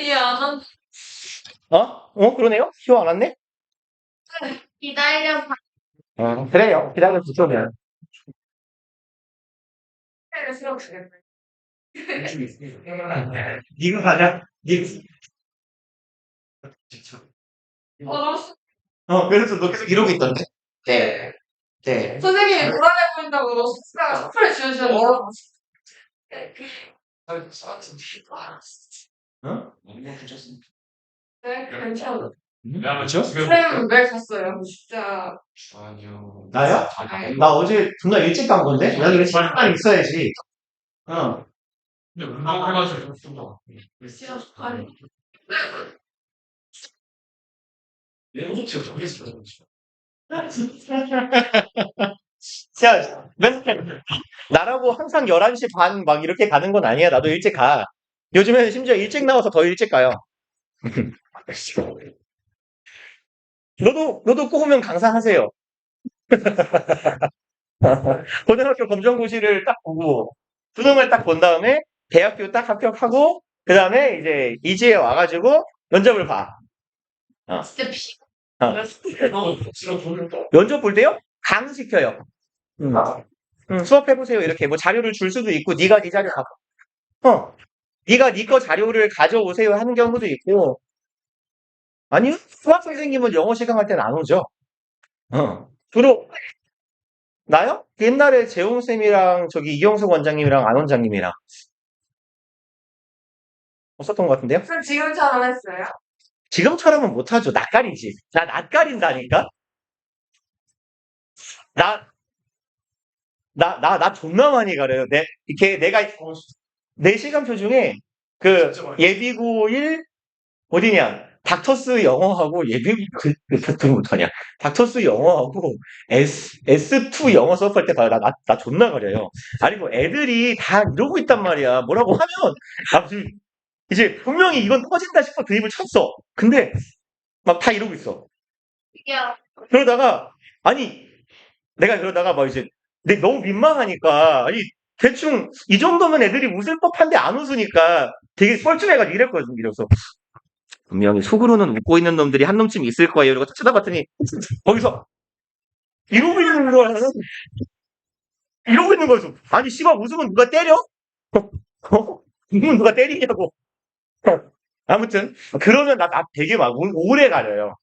야, 그러네요? 기억 안 왔네? 기다려. 그래요. 기다려 주시면. 파일을 실어주겠네. 니가 가자. 그래서 너 계속 이러고 있던데? 네. 네. 선생님이 몰아내고 있다고 스스로가 스프레 지어주는 뭐라고. 응? 네, 괜찮아. 그렇죠? 선생님 왜 갔어요? 진짜. 나요? 아니, 나 어제 존나 일찍 간 건데? 나 이거 시간 있어야지. 어. 싫어. 아니. 야, 맨날 나라고 항상 11시 반 막 이렇게 가는 건 아니야. 나도 일찍 가. 요즘에는 심지어 일찍 나와서 더 일찍 가요. 너도 꼬우면 강사하세요. 고등학교 검정고시를 딱 보고, 수능을 딱 본 다음에, 대학교 딱 합격하고, 그 다음에 이제 이지에 와가지고 면접을 봐. 어. 진짜 비. 어. 면접 볼 때요? 강시켜요. 수업해보세요. 이렇게 뭐 자료를 줄 수도 있고, 네가 네 자료 갖고, 네가 네 거 자료를 가져오세요 하는 경우도 있고, 아니요? 수학 선생님은 영어 시간 할 때는 안 오죠. 주로 나요? 옛날에 재홍 쌤이랑 저기 이영석 원장님이랑 안 원장님이랑 없었던 것 같은데요? 그럼 지금처럼 했어요? 지금처럼은 못하죠. 낯가리지. 나 낯가린다니까? 나, 나 존나 많이 가려요. 내 시간표 중에 그 예비고 1, 어디냐? 닥터스 영어하고 닥터스 못하냐? 닥터스 영어하고 S2 영어 수업할 때 봐요. 나 존나 가려요. 아니, 뭐 애들이 다 이러고 있단 말이야. 뭐라고 하면, 지금 이제 분명히 이건 터진다 싶어 드립을 쳤어. 근데 막 다 이러고 있어. 야, 그러다가, 아니, 내가 그러다가 막 이제, 너무 민망하니까, 아니, 대충 이 정도면 애들이 웃을 법한데 안 웃으니까 되게 뻘쭘해가지고 이랬거든. 이래서 분명히 속으로는 웃고 있는 놈들이 한 놈쯤 있을 거예요. 이러고 딱 쳐다봤더니 거기서 이러고 있는 거야. 이러고 있는 거였어. 아니 씨발 웃으면 누가 때려? 웃으면 누가 때리냐고. 아무튼 그러면 나 되게 막 오래 가려요.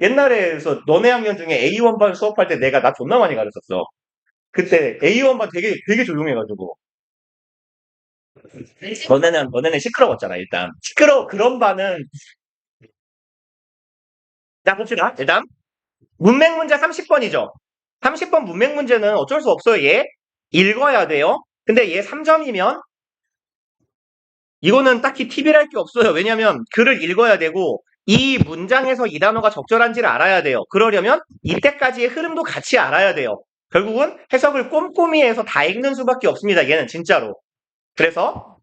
옛날에서 너네 학년 중에 A1반 수업할 때 내가 나 존나 많이 가르쳤어. 그때 A1반 되게 조용해가지고. 너네는 시끄러웠잖아, 일단. 그런 반은. 자, 봅시다. 일단, 문맥 문제 30번이죠. 30번 문맥 문제는 어쩔 수 없어요, 얘. 읽어야 돼요. 근데 얘 3점이면, 이거는 딱히 팁이랄 게 없어요. 왜냐면, 글을 읽어야 되고, 이 문장에서 이 단어가 적절한지를 알아야 돼요. 그러려면, 이때까지의 흐름도 같이 알아야 돼요. 결국은 해석을 꼼꼼히 해서 다 읽는 수밖에 없습니다. 얘는 진짜로. 그래서,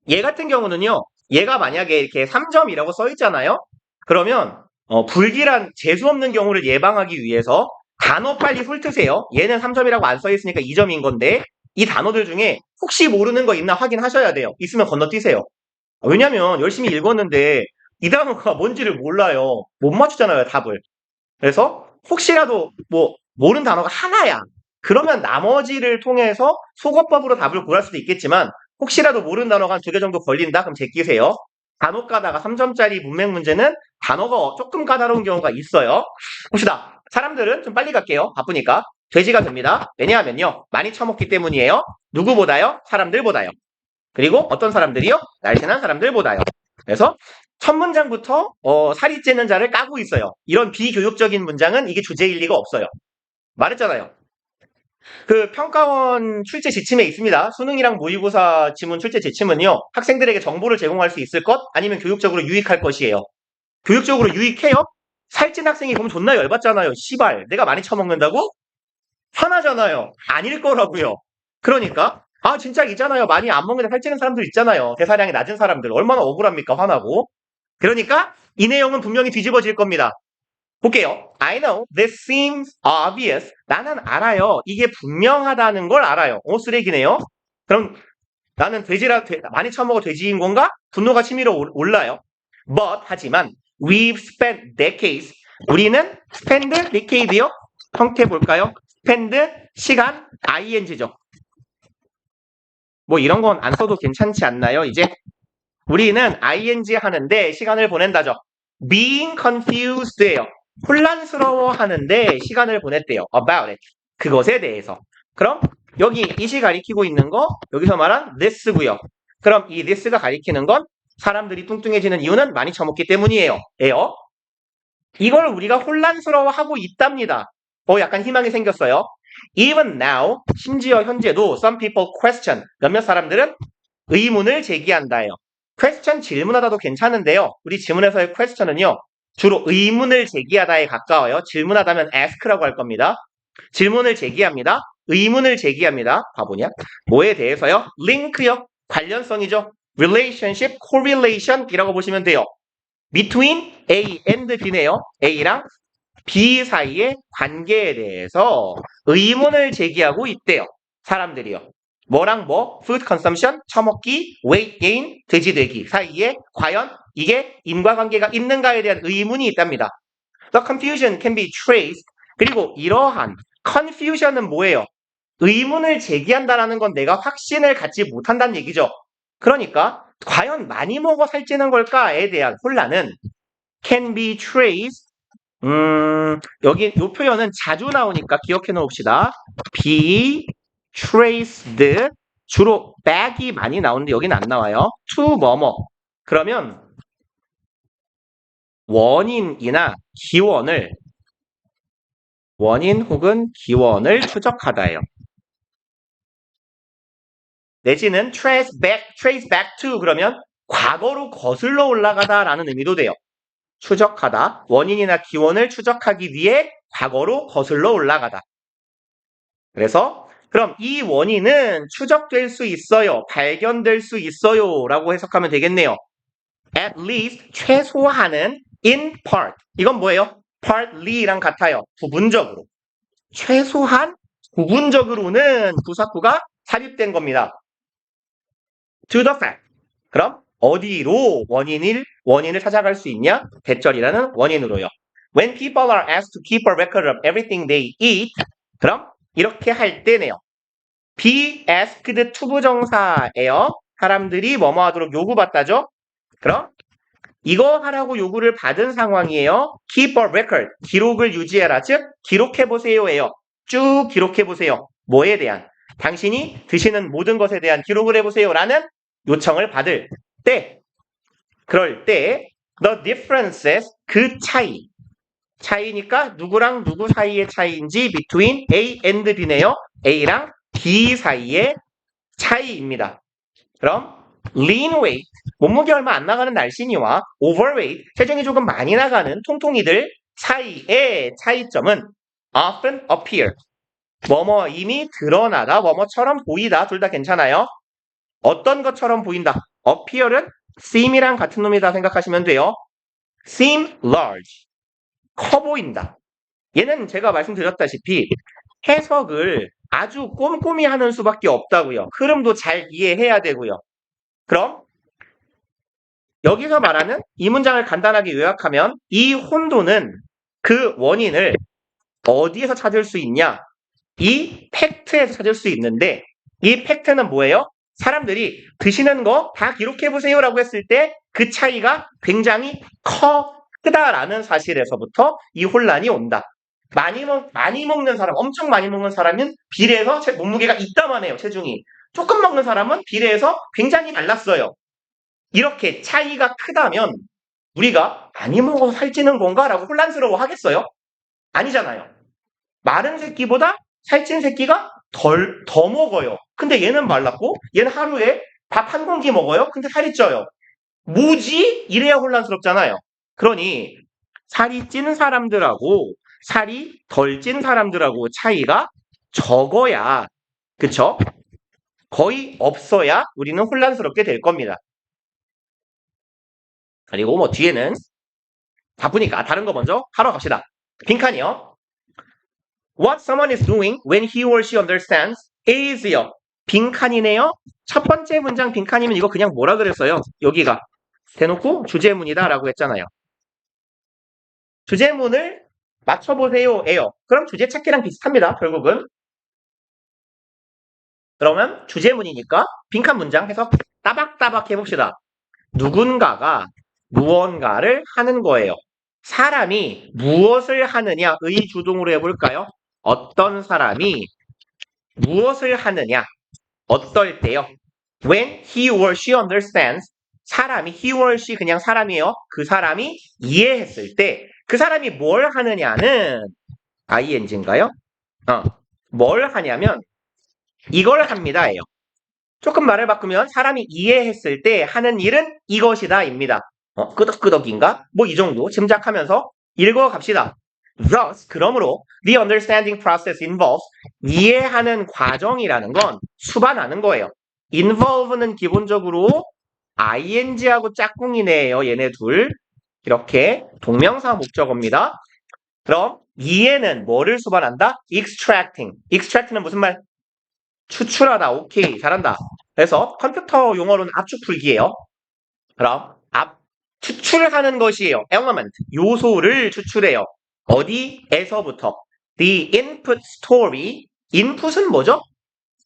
얘 같은 경우는요, 얘가 만약에 이렇게 3점이라고 써 있잖아요? 그러면, 불길한 재수 없는 경우를 예방하기 위해서 단어 빨리 훑으세요. 얘는 3점이라고 안 써 있으니까 2점인 건데, 이 단어들 중에 혹시 모르는 거 있나 확인하셔야 돼요. 있으면 건너뛰세요. 왜냐면 열심히 읽었는데 이 단어가 뭔지를 몰라요. 못 맞추잖아요, 답을. 그래서 혹시라도 뭐 모르는 단어가 하나야. 그러면 나머지를 통해서 속어법으로 답을 구할 수도 있겠지만 혹시라도 모르는 단어가 한 2개 정도 걸린다? 그럼 제끼세요. 단어 까다가 3점짜리 문맥 문제는 단어가 조금 까다로운 경우가 있어요. 봅시다. 사람들은 좀 빨리 갈게요. 바쁘니까. 돼지가 됩니다. 왜냐하면요. 많이 처먹기 때문이에요. 누구보다요? 사람들보다요. 그리고 어떤 사람들이요? 날씬한 사람들보다요. 그래서 첫 문장부터 살이 찌는 자를 까고 있어요. 이런 비교육적인 문장은 이게 주제일 리가 없어요. 말했잖아요. 그 평가원 출제 지침에 있습니다. 수능이랑 모의고사 지문 출제 지침은요. 학생들에게 정보를 제공할 수 있을 것 아니면 교육적으로 유익할 것이에요. 교육적으로 유익해요? 살찐 학생이 보면 존나 열받잖아요. 씨발 내가 많이 처먹는다고? 화나잖아요. 아닐 거라고요. 그러니까 진짜 있잖아요. 많이 안 먹는데 살찌는 사람들 있잖아요. 대사량이 낮은 사람들. 얼마나 억울합니까? 화나고. 그러니까 이 내용은 분명히 뒤집어질 겁니다. 볼게요. I know this seems obvious. 나는 알아요. 이게 분명하다는 걸 알아요. 쓰레기네요. 그럼 나는 많이 처먹어 돼지인 건가? 분노가 치밀어 올라요. But 하지만 we've spent decades. 우리는 spend decade요. 형태 볼까요? spend 시간 ing죠. 뭐 이런 건 안 써도 괜찮지 않나요? 이제 우리는 ing 하는데 시간을 보낸다죠. being confused예요. 혼란스러워 하는데 시간을 보냈대요. about it. 그것에 대해서. 그럼 여기 이시 가리키고 있는 거 여기서 말한 this고요. 그럼 이 this가 가리키는 건 사람들이 뚱뚱해지는 이유는 많이 처먹기 때문이에요. 이걸 우리가 혼란스러워하고 있답니다. 약간 희망이 생겼어요. Even now, 심지어 현재도 some people question. 몇몇 사람들은 의문을 제기한다예요. question 질문하다도 괜찮은데요. 우리 지문에서의 question은요. 주로 의문을 제기하다에 가까워요. 질문하다면 ask라고 할 겁니다. 질문을 제기합니다. 의문을 제기합니다. 바보냐? 뭐에 대해서요? link요. 관련성이죠. relationship, correlation 이라고 보시면 돼요. between A and B네요. A랑 B 사이의 관계에 대해서 의문을 제기하고 있대요. 사람들이요. 뭐랑 뭐? food consumption, 처먹기, weight gain, 돼지되기 사이에 과연 이게 인과관계가 있는가에 대한 의문이 있답니다. The confusion can be traced. 그리고 이러한 confusion은 뭐예요? 의문을 제기한다는 건 내가 확신을 갖지 못한다는 얘기죠. 그러니까 과연 많이 먹어 살찌는 걸까에 대한 혼란은 can be traced. 여기 이 표현은 자주 나오니까 기억해 놓읍시다. be traced. 주로 back이 많이 나오는데 여기는 안 나와요. to 뭐뭐. 그러면 원인이나 기원을 원인 혹은 기원을 추적하다예요. 내지는 trace back to 그러면 과거로 거슬러 올라가다라는 의미도 돼요. 추적하다, 원인이나 기원을 추적하기 위해 과거로 거슬러 올라가다. 그래서 그럼 이 원인은 추적될 수 있어요, 발견될 수 있어요 라고 해석하면 되겠네요. At least, 최소한은 in part. 이건 뭐예요? partly랑 같아요. 부분적으로. 최소한 부분적으로는 부사구가 삽입된 겁니다. To the fact. 그럼 어디로 원인을 찾아갈 수 있냐? 대절이라는 원인으로요. When people are asked to keep a record of everything they eat. 그럼 이렇게 할 때네요. be asked to 부정사예요. 사람들이 뭐뭐 하도록 요구받다죠. 그럼 이거 하라고 요구를 받은 상황이에요. keep a record. 기록을 유지해라. 즉 기록해보세요예요. 쭉 기록해보세요. 뭐에 대한? 당신이 드시는 모든 것에 대한 기록을 해보세요라는 요청을 받을 때, 그럴 때 the differences, 그 차이니까 누구랑 누구 사이의 차이인지 between A and B네요. A랑 B 사이의 차이입니다. 그럼 lean weight, 몸무게 얼마 안 나가는 날씬이와 overweight, 체중이 조금 많이 나가는 통통이들 사이의 차이점은 often appear, 뭐뭐 이미 드러나다, 뭐뭐처럼 보이다, 둘 다 괜찮아요. 어떤 것처럼 보인다. appear은 seem이랑 같은 놈이다 생각하시면 돼요. seem large, 커 보인다. 얘는 제가 말씀드렸다시피 해석을 아주 꼼꼼히 하는 수밖에 없다고요. 흐름도 잘 이해해야 되고요. 그럼 여기서 말하는 이 문장을 간단하게 요약하면 이 혼돈은 그 원인을 어디에서 찾을 수 있냐? 이 팩트에서 찾을 수 있는데 이 팩트는 뭐예요? 사람들이 드시는 거 다 기록해보세요 라고 했을 때 그 차이가 굉장히 크다라는 사실에서부터 이 혼란이 온다. 많이 먹는 사람, 엄청 많이 먹는 사람은 비례해서 몸무게가 있다만 해요, 체중이. 조금 먹는 사람은 비례해서 굉장히 달랐어요. 이렇게 차이가 크다면 우리가 많이 먹어서 살찌는 건가라고 혼란스러워 하겠어요? 아니잖아요. 마른 새끼보다 살찐 새끼가 더 먹어요. 근데 얘는 말랐고 얘는 하루에 밥 한 공기 먹어요. 근데 살이 쪄요. 뭐지? 이래야 혼란스럽잖아요. 그러니 살이 찐 사람들하고 살이 덜 찐 사람들하고 차이가 적어야, 그쵸? 거의 없어야 우리는 혼란스럽게 될 겁니다. 그리고 뭐 뒤에는 바쁘니까 다른 거 먼저 하러 갑시다. 빈칸이요. What someone is doing when he or she understands is요. 빈칸이네요. 첫 번째 문장 빈칸이면 이거 그냥 뭐라 그랬어요? 여기가 대놓고 주제문이다 라고 했잖아요. 주제문을 맞춰보세요 에요. 그럼 주제 찾기랑 비슷합니다. 결국은. 그러면 주제문이니까 빈칸 문장 해석 따박따박 해봅시다. 누군가가 무언가를 하는 거예요. 사람이 무엇을 하느냐 의주동으로 해볼까요? 어떤 사람이 무엇을 하느냐 어떨 때요? When he or she understands 사람이 he or she 그냥 사람이에요. 그 사람이 이해했을 때 그 사람이 뭘 하느냐는 ing인가요? 뭘 하냐면 이걸 합니다예요. 조금 말을 바꾸면 사람이 이해했을 때 하는 일은 이것이다 입니다. 끄덕끄덕인가? 뭐 이 정도 짐작하면서 읽어갑시다. Thus, 그러므로 the understanding process involves 이해하는 과정이라는 건 수반하는 거예요. involve는 기본적으로 ing하고 짝꿍이네요. 얘네 둘. 이렇게 동명사 목적어입니다. 그럼 이해는 뭐를 수반한다? extracting. extract는 무슨 말? 추출하다. 오케이. 잘한다. 그래서 컴퓨터 용어로는 압축 풀기예요. 그럼 추출하는 것이에요. element. 요소를 추출해요. 어디에서부터? The input story. input은 뭐죠?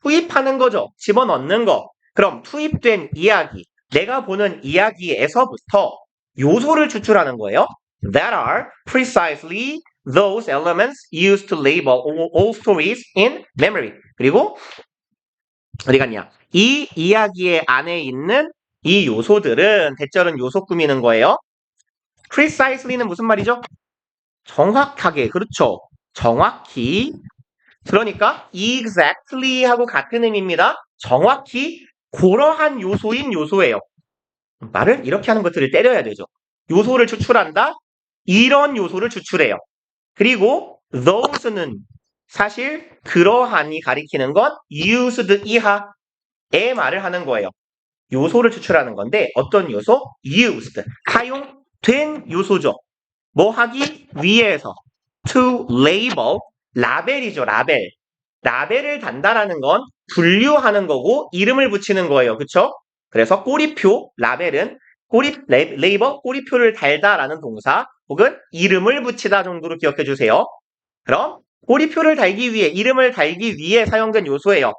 투입하는 거죠. 집어넣는 거. 그럼 투입된 이야기. 내가 보는 이야기에서부터 요소를 추출하는 거예요. That are precisely those elements used to label all stories in memory. 그리고 어디 갔냐? 이 이야기의 안에 있는 이 요소들은 대절은 요소 꾸미는 거예요. precisely는 무슨 말이죠? 정확하게, 그렇죠. 정확히. 그러니까 exactly 하고 같은 의미입니다. 정확히 그러한 요소인 요소예요. 말을 이렇게 하는 것들을 때려야 되죠. 요소를 추출한다. 이런 요소를 추출해요. 그리고 those는 사실 그러한이 가리키는 건 used 이하의 말을 하는 거예요. 요소를 추출하는 건데 어떤 요소? used. 사용된 요소죠. 뭐 하기 위해서. to label. 라벨이죠. 라벨. 라벨을 단다라는 건 분류하는 거고 이름을 붙이는 거예요. 그쵸? 그래서 꼬리표, 라벨은 레이버, 꼬리표를 달다라는 동사 혹은 이름을 붙이다 정도로 기억해 주세요. 그럼 꼬리표를 달기 위해, 이름을 달기 위해 사용된 요소예요.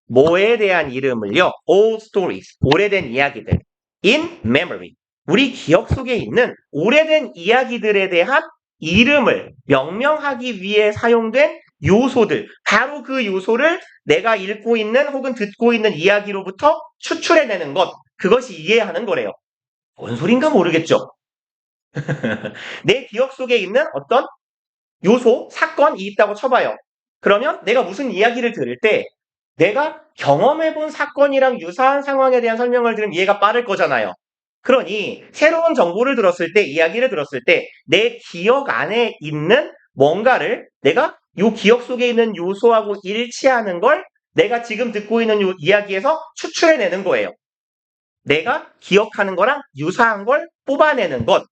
뭐에 대한 이름을요? Old stories, 오래된 이야기들. In memory, 우리 기억 속에 있는 오래된 이야기들에 대한 이름을 명명하기 위해 사용된 요소들. 바로 그 요소를 내가 읽고 있는 혹은 듣고 있는 이야기로부터 추출해내는 것. 그것이 이해하는 거래요. 뭔 소린가 모르겠죠? 내 기억 속에 있는 어떤 요소, 사건이 있다고 쳐봐요. 그러면 내가 무슨 이야기를 들을 때 내가 경험해본 사건이랑 유사한 상황에 대한 설명을 들으면 이해가 빠를 거잖아요. 그러니 새로운 정보를 들었을 때, 이야기를 들었을 때 내 기억 안에 있는 뭔가를 내가 요 기억 속에 있는 요소하고 일치하는 걸 내가 지금 듣고 있는 요 이야기에서 추출해내는 거예요. 내가 기억하는 거랑 유사한 걸 뽑아내는 것.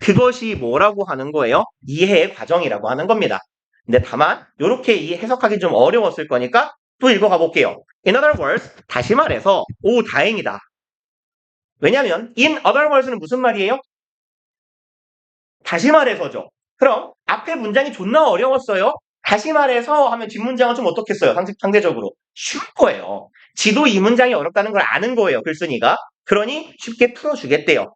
그것이 뭐라고 하는 거예요? 이해의 과정이라고 하는 겁니다. 근데 다만 이렇게 해석하기 좀 어려웠을 거니까 또 읽어가 볼게요. In other words, 다시 말해서 오 다행이다. 왜냐면 in other words는 무슨 말이에요? 다시 말해서죠. 그럼 앞에 문장이 존나 어려웠어요. 다시 말해서 하면 뒷문장은 좀 어떻겠어요? 상대적으로 쉬울 거예요. 지도 이 문장이 어렵다는 걸 아는 거예요. 글쓴이가. 그러니 쉽게 풀어주겠대요.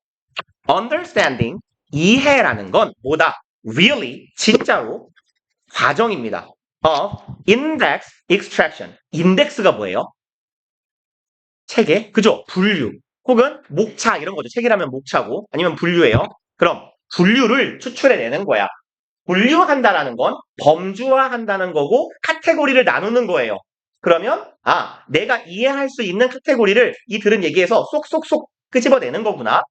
Understanding, 이해라는 건 뭐다? Really, 진짜로 과정입니다. of index extraction. 인덱스가 뭐예요? 체계? 그죠? 분류. 혹은 목차 이런 거죠. 책이라면 목차고 아니면 분류예요. 그럼 분류를 추출해내는 거야. 분류한다라는 건 범주화한다는 거고 카테고리를 나누는 거예요. 그러면 내가 이해할 수 있는 카테고리를 이 들은 얘기에서 쏙쏙쏙 끄집어내는 거구나.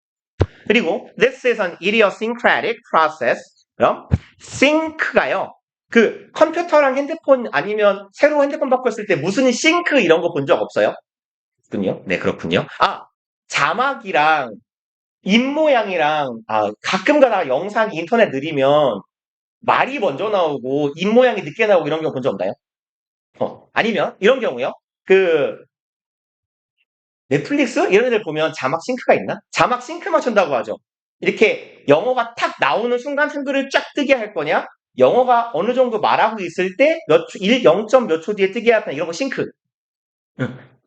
그리고 this is an idiosyncratic process. 그럼 sync가요. 그 컴퓨터랑 핸드폰 아니면 새로 핸드폰 바꿨을 때 무슨 싱크 이런 거 본 적 없어요? 군요? 네, 그렇군요. 자막이랑 입모양이랑 가끔 가다가 영상 인터넷 느리면 말이 먼저 나오고 입모양이 늦게 나오고 이런 경우 본 적 없나요? 아니면 이런 경우요. 그 넷플릭스 이런 데들 보면 자막 싱크가 있나? 자막 싱크 맞춘다고 하죠. 이렇게 영어가 탁 나오는 순간 한글을 쫙 뜨게 할 거냐? 영어가 어느 정도 말하고 있을 때 0점 몇 초 뒤에 뜨게 할 거냐? 이런 거 싱크.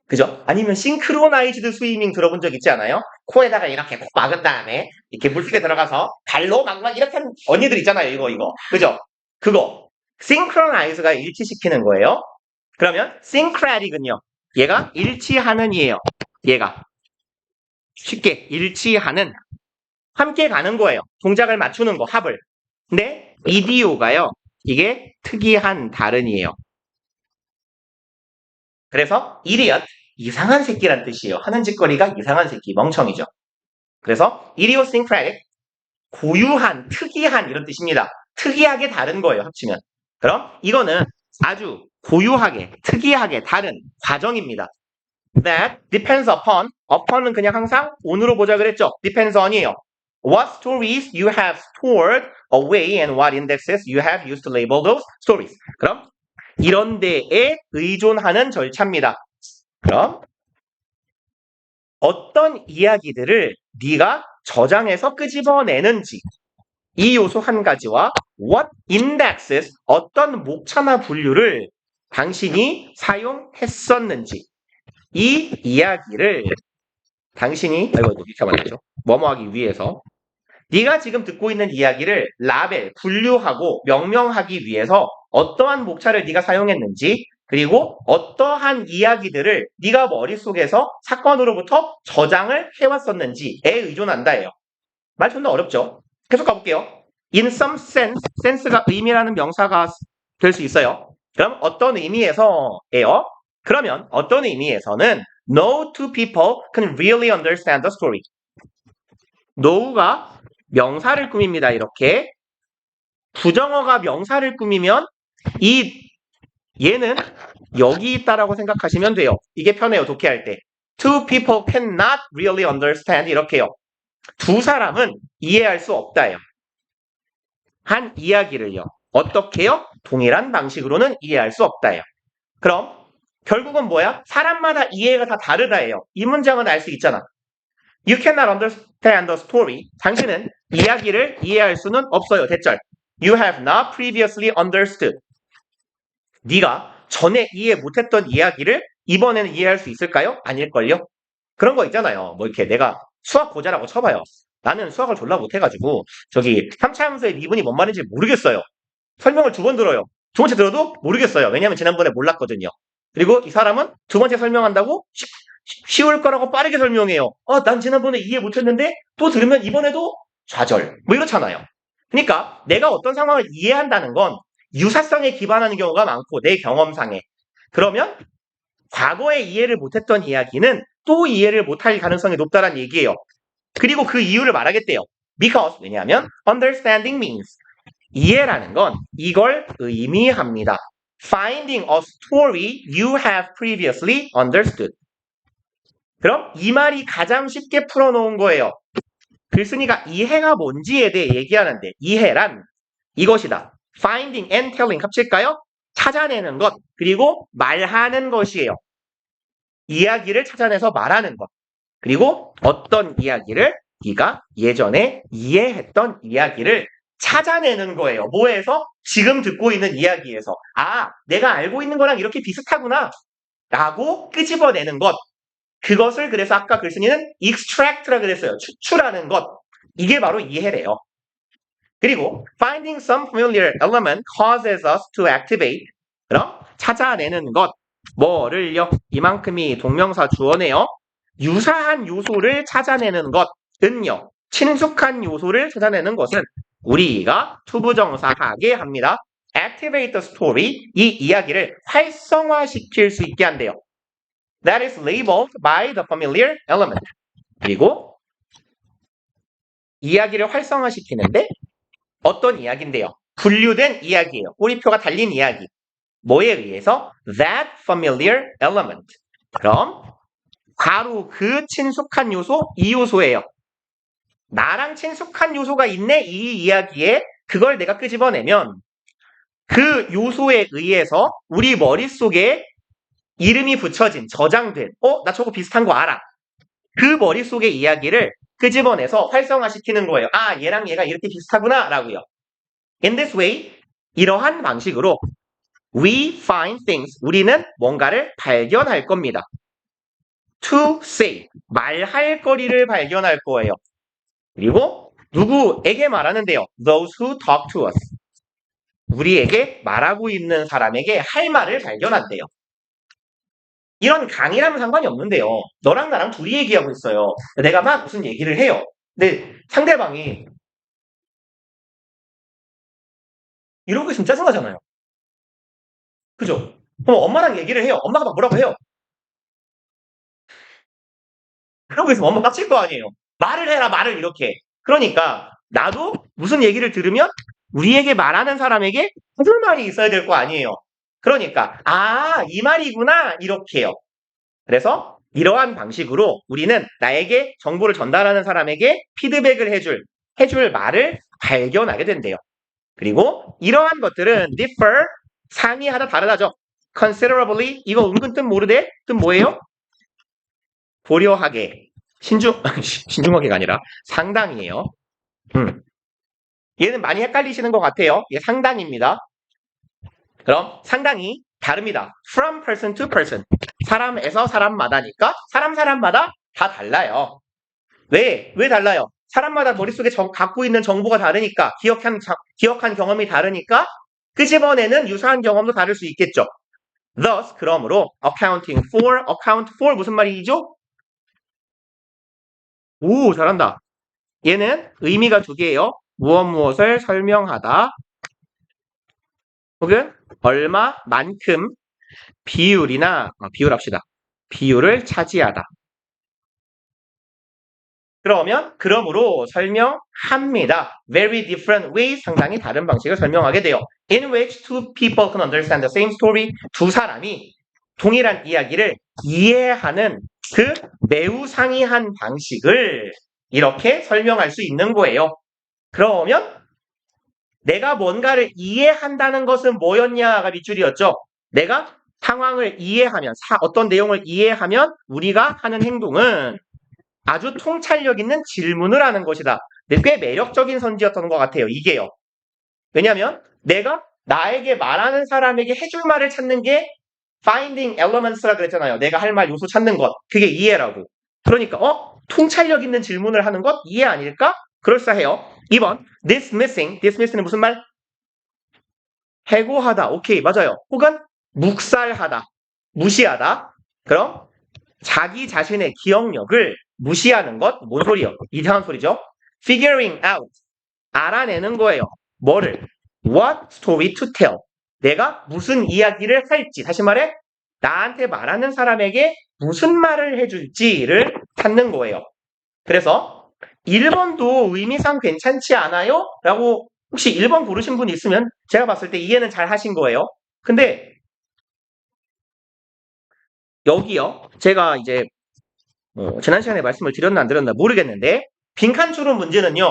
그죠? 아니면 싱크로나이즈드 스위밍 들어본 적 있지 않아요? 코에다가 이렇게 콕 막은 다음에 이렇게 물속에 들어가서 발로 막 이렇게 하는 언니들 있잖아요. 이거. 그죠? 그거. 싱크로나이즈가 일치시키는 거예요. 그러면 syncratic은요. 얘가 일치하는 이에요. 얘가. 쉽게 일치하는 함께 가는 거예요. 동작을 맞추는 거, 합을. 근데 이디오가요. 이게 특이한 다른이에요. 그래서 idiot 이상한 새끼란 뜻이에요. 하는 짓거리가 이상한 새끼, 멍청이죠. 그래서 idiosyncratic 고유한, 특이한 이런 뜻입니다. 특이하게 다른 거예요. 합치면. 그럼 이거는 아주 고유하게, 특이하게 다른 과정입니다. That depends upon은 그냥 항상 on으로 보자 그랬죠. depends on이에요. What stories you have stored away and what indexes you have used to label those stories. 그럼 이런 데에 의존하는 절차입니다. 그럼 어떤 이야기들을 네가 저장해서 끄집어내는지 이 요소 한 가지와 what indexes 어떤 목차나 분류를 당신이 사용했었는지 이 이야기를 당신이 이렇게 하면 안 되죠. 뭐뭐하기 위해서 네가 지금 듣고 있는 이야기를 라벨, 분류하고 명명하기 위해서 어떠한 목차를 네가 사용했는지 그리고 어떠한 이야기들을 네가 머릿속에서 사건으로부터 저장을 해왔었는지에 의존한다예요. 말 존나 어렵죠? 계속 가볼게요. In some sense, sense가 의미라는 명사가 될 수 있어요. 그럼 어떤 의미에서예요? 그러면 어떤 의미에서는 No two people can really understand the story. no가 명사를 꾸밉니다. 이렇게 부정어가 명사를 꾸미면 얘는 여기 있다라고 생각하시면 돼요. 이게 편해요. 독해할 때. Two people cannot really understand 이렇게요. 두 사람은 이해할 수 없다예요. 한 이야기를요. 어떻게요? 동일한 방식으로는 이해할 수 없다예요. 그럼 결국은 뭐야? 사람마다 이해가 다 다르다예요. 이 문장은 알 수 있잖아. You cannot understand the story. 당신은 이야기를 이해할 수는 없어요. 대절. You have not previously understood. 네가 전에 이해 못했던 이야기를 이번에는 이해할 수 있을까요? 아닐걸요? 그런 거 있잖아요. 뭐 이렇게 내가 수학 고자라고 쳐봐요. 나는 수학을 졸라 못해가지고 저기 3차 함수의 미분이 뭔 말인지 모르겠어요. 설명을 2번 들어요. 2번째 들어도 모르겠어요. 왜냐하면 지난번에 몰랐거든요. 그리고 이 사람은 2번째 설명한다고 쉬울 거라고 빠르게 설명해요. 난 지난번에 이해 못했는데 또 들으면 이번에도 좌절. 뭐 이렇잖아요. 그러니까 내가 어떤 상황을 이해한다는 건 유사성에 기반하는 경우가 많고 내 경험상에. 그러면 과거에 이해를 못했던 이야기는 또 이해를 못할 가능성이 높다는 얘기예요. 그리고 그 이유를 말하겠대요. Because 왜냐하면 understanding means 이해라는 건 이걸 의미합니다. Finding a story you have previously understood. 그럼 이 말이 가장 쉽게 풀어놓은 거예요. 글쓴이가 이해가 뭔지에 대해 얘기하는데 이해란 이것이다. Finding and telling 합칠까요? 찾아내는 것 그리고 말하는 것이에요. 이야기를 찾아내서 말하는 것. 그리고 어떤 이야기를 네가 예전에 이해했던 이야기를 찾아내는 거예요. 뭐에서? 지금 듣고 있는 이야기에서. 내가 알고 있는 거랑 이렇게 비슷하구나 라고 끄집어내는 것. 그것을 그래서 아까 글쓴이는 extract라 그랬어요. 추출하는 것. 이게 바로 이해래요. 그리고 finding some familiar element causes us to activate. 그럼 찾아내는 것. 뭐를요? 이만큼이 동명사 주어네요. 유사한 요소를 찾아내는 것은요. 친숙한 요소를 찾아내는 것은 우리가 투부정사하게 합니다. Activate the story, 이 이야기를 활성화시킬 수 있게 한대요. That is labeled by the familiar element. 그리고 이야기를 활성화시키는데 어떤 이야기인데요? 분류된 이야기예요. 꼬리표가 달린 이야기. 뭐에 의해서? That familiar element. 그럼 바로 그 친숙한 요소, 이 요소예요. 나랑 친숙한 요소가 있네, 이 이야기에. 그걸 내가 끄집어내면 그 요소에 의해서 우리 머릿속에 이름이 붙여진, 저장된, 나 저거 비슷한 거 알아. 그 머릿속의 이야기를 끄집어내서 활성화시키는 거예요. 아, 얘랑 얘가 이렇게 비슷하구나, 라고요. In this way, 이러한 방식으로 we find things, 우리는 뭔가를 발견할 겁니다. To say, 말할 거리를 발견할 거예요. 그리고 누구에게 말하는데요? Those who talk to us. 우리에게 말하고 있는 사람에게 할 말을 발견한대요. 이런 강의라면 상관이 없는데요. 너랑 나랑 둘이 얘기하고 있어요. 내가 막 무슨 얘기를 해요. 근데 상대방이 이러고 있으면 짜증나잖아요. 그죠? 그럼 엄마랑 얘기를 해요. 엄마가 막 뭐라고 해요. 그러고 있으면 엄마 빡칠 거 아니에요. 말을 해라, 말을 이렇게. 그러니까 나도 무슨 얘기를 들으면 우리에게 말하는 사람에게 해줄 말이 있어야 될 거 아니에요. 그러니까 이 말이구나 이렇게요. 그래서 이러한 방식으로 우리는 나에게 정보를 전달하는 사람에게 피드백을 해줄 말을 발견하게 된대요. 그리고 이러한 것들은 differ, 상이하다 다르다죠. considerably, 이거 은근 뜻 모르대? 뜻 뭐예요? 고려하게, 신중하게가 아니라 상당히에요. 얘는 많이 헷갈리시는 것 같아요. 얘 상당입니다. 그럼 상당히 다릅니다. From person to person. 사람에서 사람마다니까 사람마다 다 달라요. 왜 달라요? 사람마다 머릿속에 갖고 있는 정보가 다르니까 기억한 경험이 다르니까 끄집어내는 유사한 경험도 다를 수 있겠죠. Thus, 그러므로 account for 무슨 말이죠? 오, 잘한다. 얘는 의미가 두 개예요. 무엇을 설명하다 혹은 얼마만큼 비율합시다. 비율을 차지하다. 그러므로 설명합니다. Very different ways, 상당히 다른 방식을 설명하게 돼요. In which two people can understand the same story. 두 사람이 동일한 이야기를 이해하는 그 매우 상이한 방식을 이렇게 설명할 수 있는 거예요. 그러면 내가 뭔가를 이해한다는 것은 뭐였냐가 밑줄이었죠. 내가 상황을 이해하면, 어떤 내용을 이해하면 우리가 하는 행동은 아주 통찰력 있는 질문을 하는 것이다. 꽤 매력적인 선지였던 것 같아요. 이게요. 왜냐하면 내가 나에게 말하는 사람에게 해줄 말을 찾는 게 finding elements라 그랬잖아요. 내가 할 말 요소 찾는 것. 그게 이해라고. 그러니까 통찰력 있는 질문을 하는 것 이해 아닐까? 그럴싸해요. 2번 dismissing는 무슨 말? 해고하다. 오케이, 맞아요. 혹은 묵살하다. 무시하다. 그럼 자기 자신의 기억력을 무시하는 것, 뭔 소리요? 이상한 소리죠? Figuring out, 알아내는 거예요. 뭐를? What story to tell. 내가 무슨 이야기를 할지, 다시 말해, 나한테 말하는 사람에게 무슨 말을 해줄지를 찾는 거예요. 그래서 1번도 의미상 괜찮지 않아요? 라고 혹시 1번 고르신 분 있으면 제가 봤을 때 이해는 잘 하신 거예요. 근데 여기요, 제가 이제 지난 시간에 말씀을 드렸나 안 드렸나 모르겠는데 빈칸 추론 문제는요.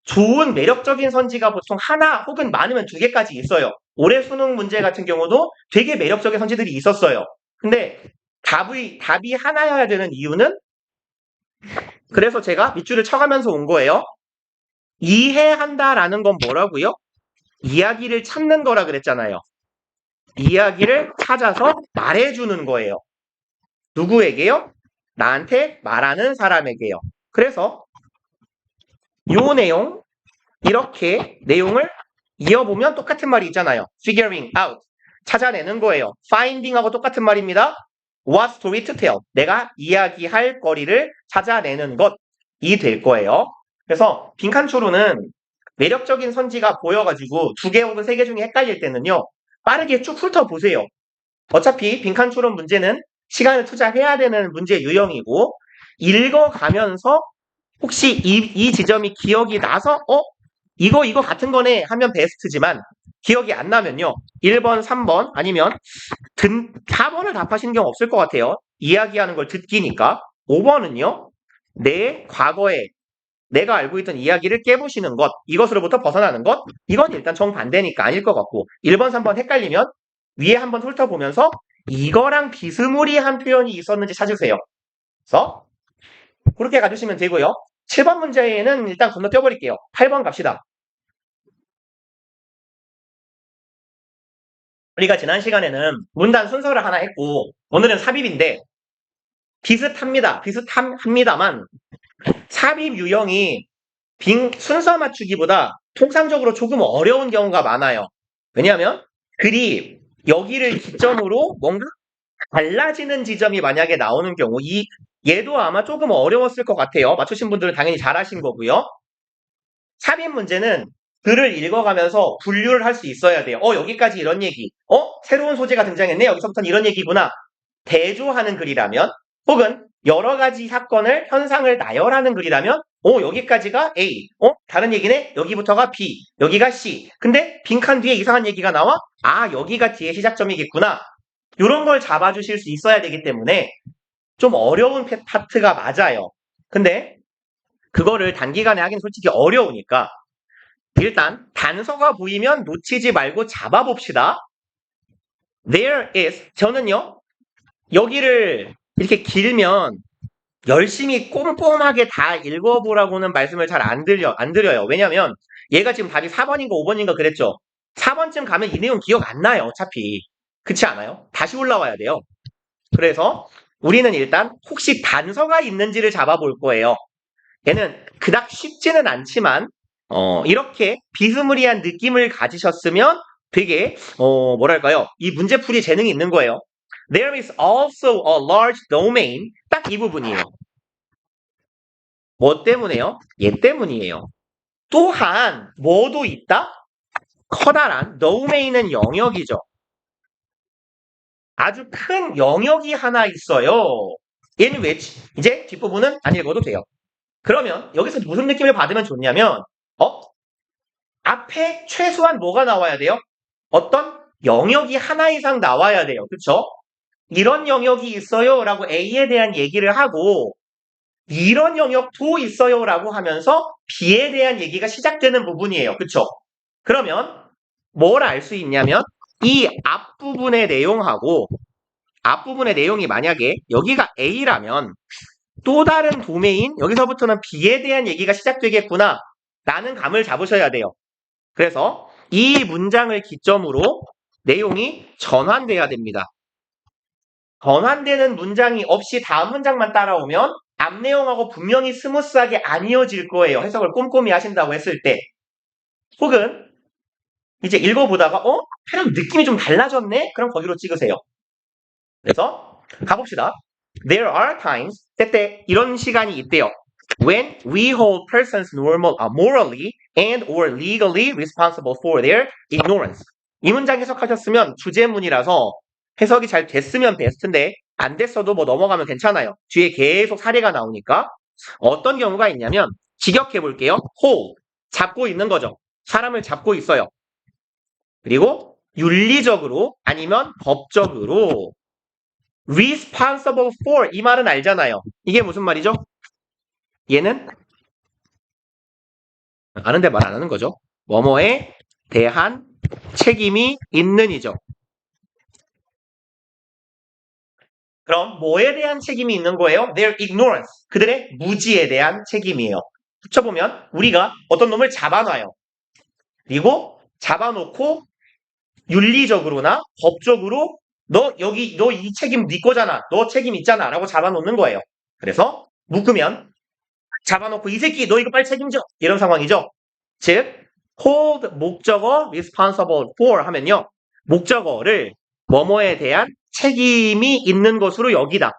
좋은 매력적인 선지가 보통 하나 혹은 많으면 2개까지 있어요. 올해 수능 문제 같은 경우도 되게 매력적인 선지들이 있었어요. 근데 답이 하나여야 되는 이유는 그래서 제가 밑줄을 쳐가면서 온 거예요. 이해한다라는 건 뭐라고요? 이야기를 찾는 거라 그랬잖아요. 이야기를 찾아서 말해주는 거예요. 누구에게요? 나한테 말하는 사람에게요. 그래서 요 내용, 이렇게 내용을 이어보면 똑같은 말이 있잖아요. figuring out, 찾아내는 거예요. finding하고 똑같은 말입니다. what story to tell. 내가 이야기할 거리를 찾아내는 것이 될 거예요. 그래서 빈칸초로는 매력적인 선지가 보여가지고 2개 혹은 3개 중에 헷갈릴 때는요. 빠르게 쭉 훑어보세요. 어차피 빈칸초론 문제는 시간을 투자해야 되는 문제 유형이고 읽어가면서 혹시 이 지점이 기억이 나서 이거 같은 거네 하면 베스트지만 기억이 안 나면요. 1번, 3번 아니면 4번을 답하시는 경우 없을 것 같아요. 이야기하는 걸 듣기니까. 5번은요. 내 과거에 내가 알고 있던 이야기를 깨부시는 것, 이것으로부터 벗어나는 것, 이건 일단 정반대니까 아닐 것 같고 1번, 3번 헷갈리면 위에 한번 훑어보면서 이거랑 비스무리한 표현이 있었는지 찾으세요. 그래서 그렇게 가주시면 되고요. 7번 문제는 일단 건너뛰어 버릴게요. 8번 갑시다. 우리가 지난 시간에는 문단 순서를 하나 했고 오늘은 삽입인데 비슷합니다만 삽입 유형이 순서 맞추기보다 통상적으로 조금 어려운 경우가 많아요. 왜냐하면 글이 여기를 기점으로 뭔가 달라지는 지점이 만약에 나오는 경우 얘도 아마 조금 어려웠을 것 같아요. 맞추신 분들은 당연히 잘하신 거고요. 삽입 문제는 글을 읽어가면서 분류를 할 수 있어야 돼요. 여기까지 이런 얘기. 새로운 소재가 등장했네. 여기서부터는 이런 얘기구나. 대조하는 글이라면 혹은 여러 가지 사건을 현상을 나열하는 글이라면 여기까지가 A. 다른 얘기네. 여기부터가 B. 여기가 C. 근데 빈칸 뒤에 이상한 얘기가 나와? 여기가 뒤에 시작점이겠구나. 이런 걸 잡아주실 수 있어야 되기 때문에 좀 어려운 파트가 맞아요. 근데 그거를 단기간에 하긴 솔직히 어려우니까 일단 단서가 보이면 놓치지 말고 잡아봅시다. There is. 저는요. 여기를 이렇게 길면 열심히 꼼꼼하게 다 읽어보라고는 말씀을 잘 안 드려요. 왜냐면 얘가 지금 답이 4번인가 5번인가 그랬죠. 4번쯤 가면 이 내용 기억 안 나요. 어차피. 그렇지 않아요? 다시 올라와야 돼요. 그래서 우리는 일단 혹시 단서가 있는지를 잡아볼 거예요. 얘는 그닥 쉽지는 않지만 이렇게 비스무리한 느낌을 가지셨으면 되게 뭐랄까요? 이 문제풀이 재능이 있는 거예요. There is also a large domain. 딱 이 부분이에요. 뭐 때문에요? 얘 때문이에요. 또한 뭐도 있다? 커다란 domain은 영역이죠. 아주 큰 영역이 하나 있어요. in which 이제 뒷부분은 안 읽어도 돼요. 그러면 여기서 무슨 느낌을 받으면 좋냐면 앞에 최소한 뭐가 나와야 돼요? 어떤 영역이 하나 이상 나와야 돼요. 그쵸? 이런 영역이 있어요 라고 A에 대한 얘기를 하고 이런 영역도 있어요 라고 하면서 B에 대한 얘기가 시작되는 부분이에요. 그쵸? 그러면 뭘 알 수 있냐면 이 앞부분의 내용하고 앞부분의 내용이 만약에 여기가 A라면 또 다른 도메인 여기서부터는 B에 대한 얘기가 시작되겠구나 라는 감을 잡으셔야 돼요. 그래서 이 문장을 기점으로 내용이 전환돼야 됩니다. 전환되는 문장이 없이 다음 문장만 따라오면 앞 내용하고 분명히 스무스하게 안 이어질 거예요. 해석을 꼼꼼히 하신다고 했을 때. 혹은 이제 읽어보다가 패랑 느낌이 좀 달라졌네? 그럼 거기로 찍으세요. 그래서 가봅시다. There are times 때때 이런 시간이 있대요. When we hold persons morally and or legally responsible for their ignorance. 이 문장 해석하셨으면 주제문이라서 해석이 잘 됐으면 베스트인데 안 됐어도 뭐 넘어가면 괜찮아요. 뒤에 계속 사례가 나오니까 어떤 경우가 있냐면 직역해 볼게요. hold, 잡고 있는 거죠. 사람을 잡고 있어요. 그리고 윤리적으로 아니면 법적으로 responsible for 이 말은 알잖아요. 이게 무슨 말이죠? 얘는 아는데 말 안 하는 거죠. 뭐뭐에 대한 책임이 있는이죠. 그럼 뭐에 대한 책임이 있는 거예요? Their ignorance. 그들의 무지에 대한 책임이에요. 붙여보면 우리가 어떤 놈을 잡아놔요. 그리고 잡아놓고 윤리적으로나 법적으로 너 이 책임 네 거잖아. 너 책임 있잖아. 라고 잡아놓는 거예요. 그래서 묶으면 잡아놓고 이 새끼 너 이거 빨리 책임져. 이런 상황이죠. 즉 hold 목적어 responsible for 하면요. 목적어를 뭐뭐에 대한 책임이 있는 것으로 여기다.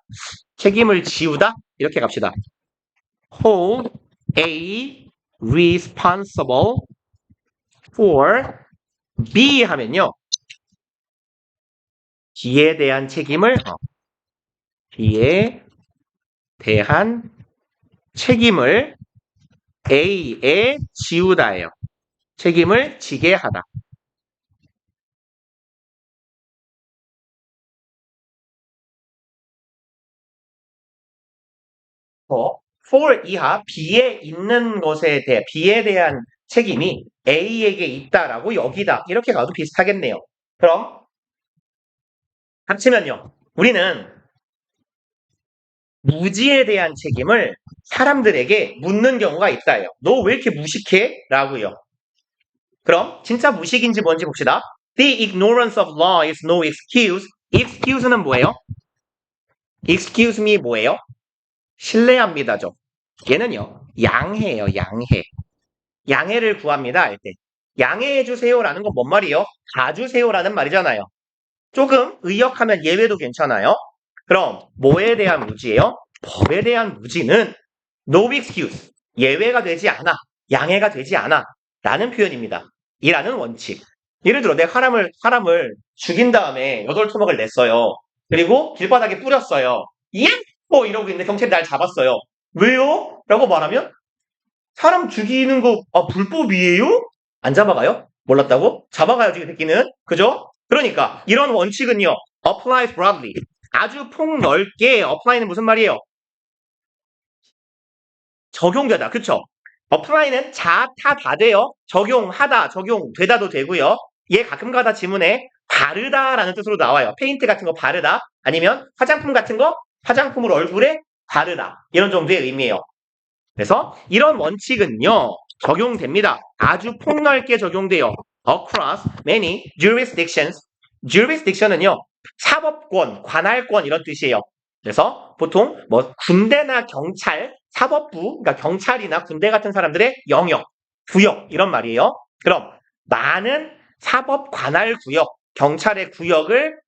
책임을 지우다. 이렇게 갑시다. hold A responsible for B 하면요. B에 대한 책임을 B에 대한 책임을 A에 지우다예요. 책임을 지게 하다. for 이하 B에 있는 것에 대해 B에 대한 책임이 A에게 있다라고 여기다. 이렇게 가도 비슷하겠네요. 그럼 합치면요. 우리는 무지에 대한 책임을 사람들에게 묻는 경우가 있다예요. 너 왜 이렇게 무식해? 라고요. 그럼 진짜 무식인지 뭔지 봅시다. The ignorance of law is no excuse. excuse는 뭐예요? excuse me 뭐예요? 신뢰합니다죠. 얘는요. 양해예요. 양해. 양해를 구합니다. 할 때. 양해해 주세요라는 건 뭔 말이에요? 가주세요라는 말이잖아요. 조금 의역하면 예외도 괜찮아요. 그럼 뭐에 대한 무지예요? 법에 대한 무지는 no excuse, 예외가 되지 않아, 양해가 되지 않아 라는 표현입니다. 이라는 원칙. 예를 들어 내가 사람을 죽인 다음에 여덟 토막을 냈어요. 그리고 길바닥에 뿌렸어요. 예? 이러고 있는데 경찰이 날 잡았어요. 왜요? 라고 말하면 사람 죽이는 거 불법이에요? 안 잡아가요? 몰랐다고? 잡아가야지 그 새끼는. 그죠? 그러니까 이런 원칙은요. applies broadly. 아주 폭넓게 apply는 무슨 말이에요? 적용되다. 그쵸? apply는 자타 다 돼요. 적용하다, 적용되다도 되고요. 얘 가끔가다 지문에 바르다라는 뜻으로 나와요. 페인트 같은 거 바르다. 아니면 화장품 같은 거 화장품을 얼굴에 바르다. 이런 정도의 의미예요. 그래서 이런 원칙은요. 적용됩니다. 아주 폭넓게 적용돼요. across many jurisdictions. jurisdiction은요. 사법권, 관할권 이런 뜻이에요. 그래서 보통 뭐 군대나 경찰, 사법부, 그러니까 경찰이나 군대 같은 사람들의 영역, 구역 이런 말이에요. 그럼 많은 사법 관할 구역, 경찰의 구역을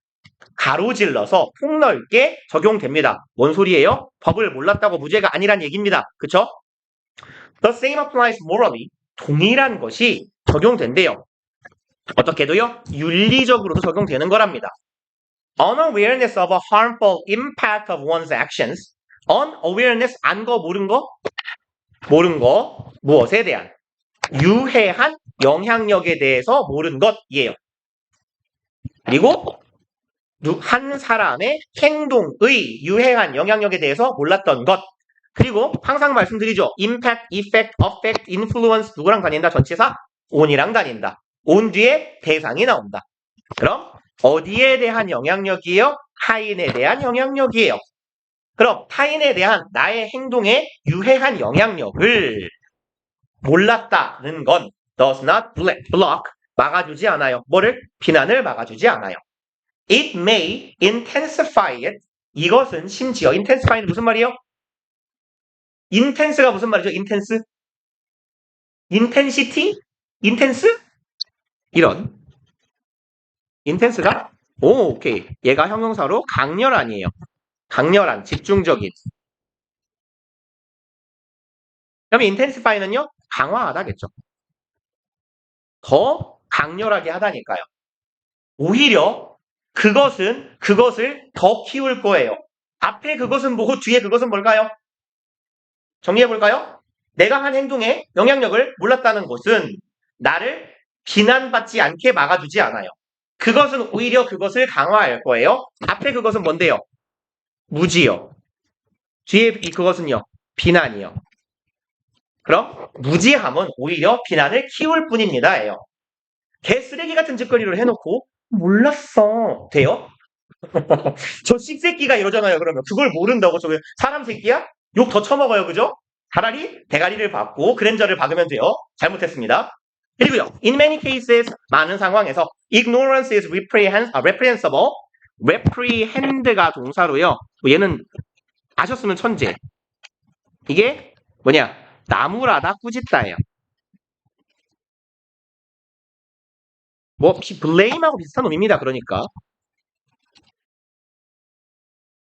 가로질러서 폭넓게 적용됩니다. 뭔 소리예요? 법을 몰랐다고 무죄가 아니란 얘기입니다. 그쵸? The same applies morally. 동일한 것이 적용된대요. 어떻게도요? 윤리적으로도 적용되는 거랍니다. Unawareness of a harmful impact of one's actions. Unawareness, 안 거, 모른 거, 무엇에 대한 유해한 영향력에 대해서 모른 것이에요. 그리고 한 사람의 행동의 유해한 영향력에 대해서 몰랐던 것. 그리고 항상 말씀드리죠. impact, effect, affect, influence 누구랑 다닌다? 전치사 on이랑 다닌다. on 뒤에 대상이 나온다. 그럼 어디에 대한 영향력이에요? 타인에 대한 영향력이에요. 그럼 타인에 대한 나의 행동에 유해한 영향력을 몰랐다는 건 does not block, 막아주지 않아요. 뭐를? 비난을 막아주지 않아요. It may intensify it. 이것은 심지어 intensify는 무슨 말이에요? intense가 무슨 말이죠? intense? intensity? intense? 이런 intense가 오케이. 얘가 형용사로 강렬한이에요. 강렬한, 집중적인. 그러면 intensify는요? 강화하다겠죠. 더 강렬하게 하다니까요. 오히려 그것을 더 키울 거예요. 앞에 그것은 뭐고 뒤에 그것은 뭘까요? 정리해볼까요? 내가 한 행동에 영향력을 몰랐다는 것은 나를 비난받지 않게 막아주지 않아요. 그것은 오히려 그것을 강화할 거예요. 앞에 그것은 뭔데요? 무지요. 뒤에 그것은요? 비난이요. 그럼 무지함은 오히려 비난을 키울 뿐입니다. 예요. 개쓰레기 같은 짓거리를 해놓고 몰랐어. 돼요? 저 씹새끼가 이러잖아요. 그러면 그걸 모른다고 저게 사람 새끼야? 욕 더 처먹어요. 그죠? 차라리 대가리를 받고 그랜저를 박으면 돼요. 잘못했습니다. 그리고요. In many cases 많은 상황에서 ignorance is reprehensible. reprehend가 동사로요. 얘는 아셨으면 천재. 이게 뭐냐? 나무라다 꾸짖다예요. 뭐 blame하고 비슷한 놈입니다. 그러니까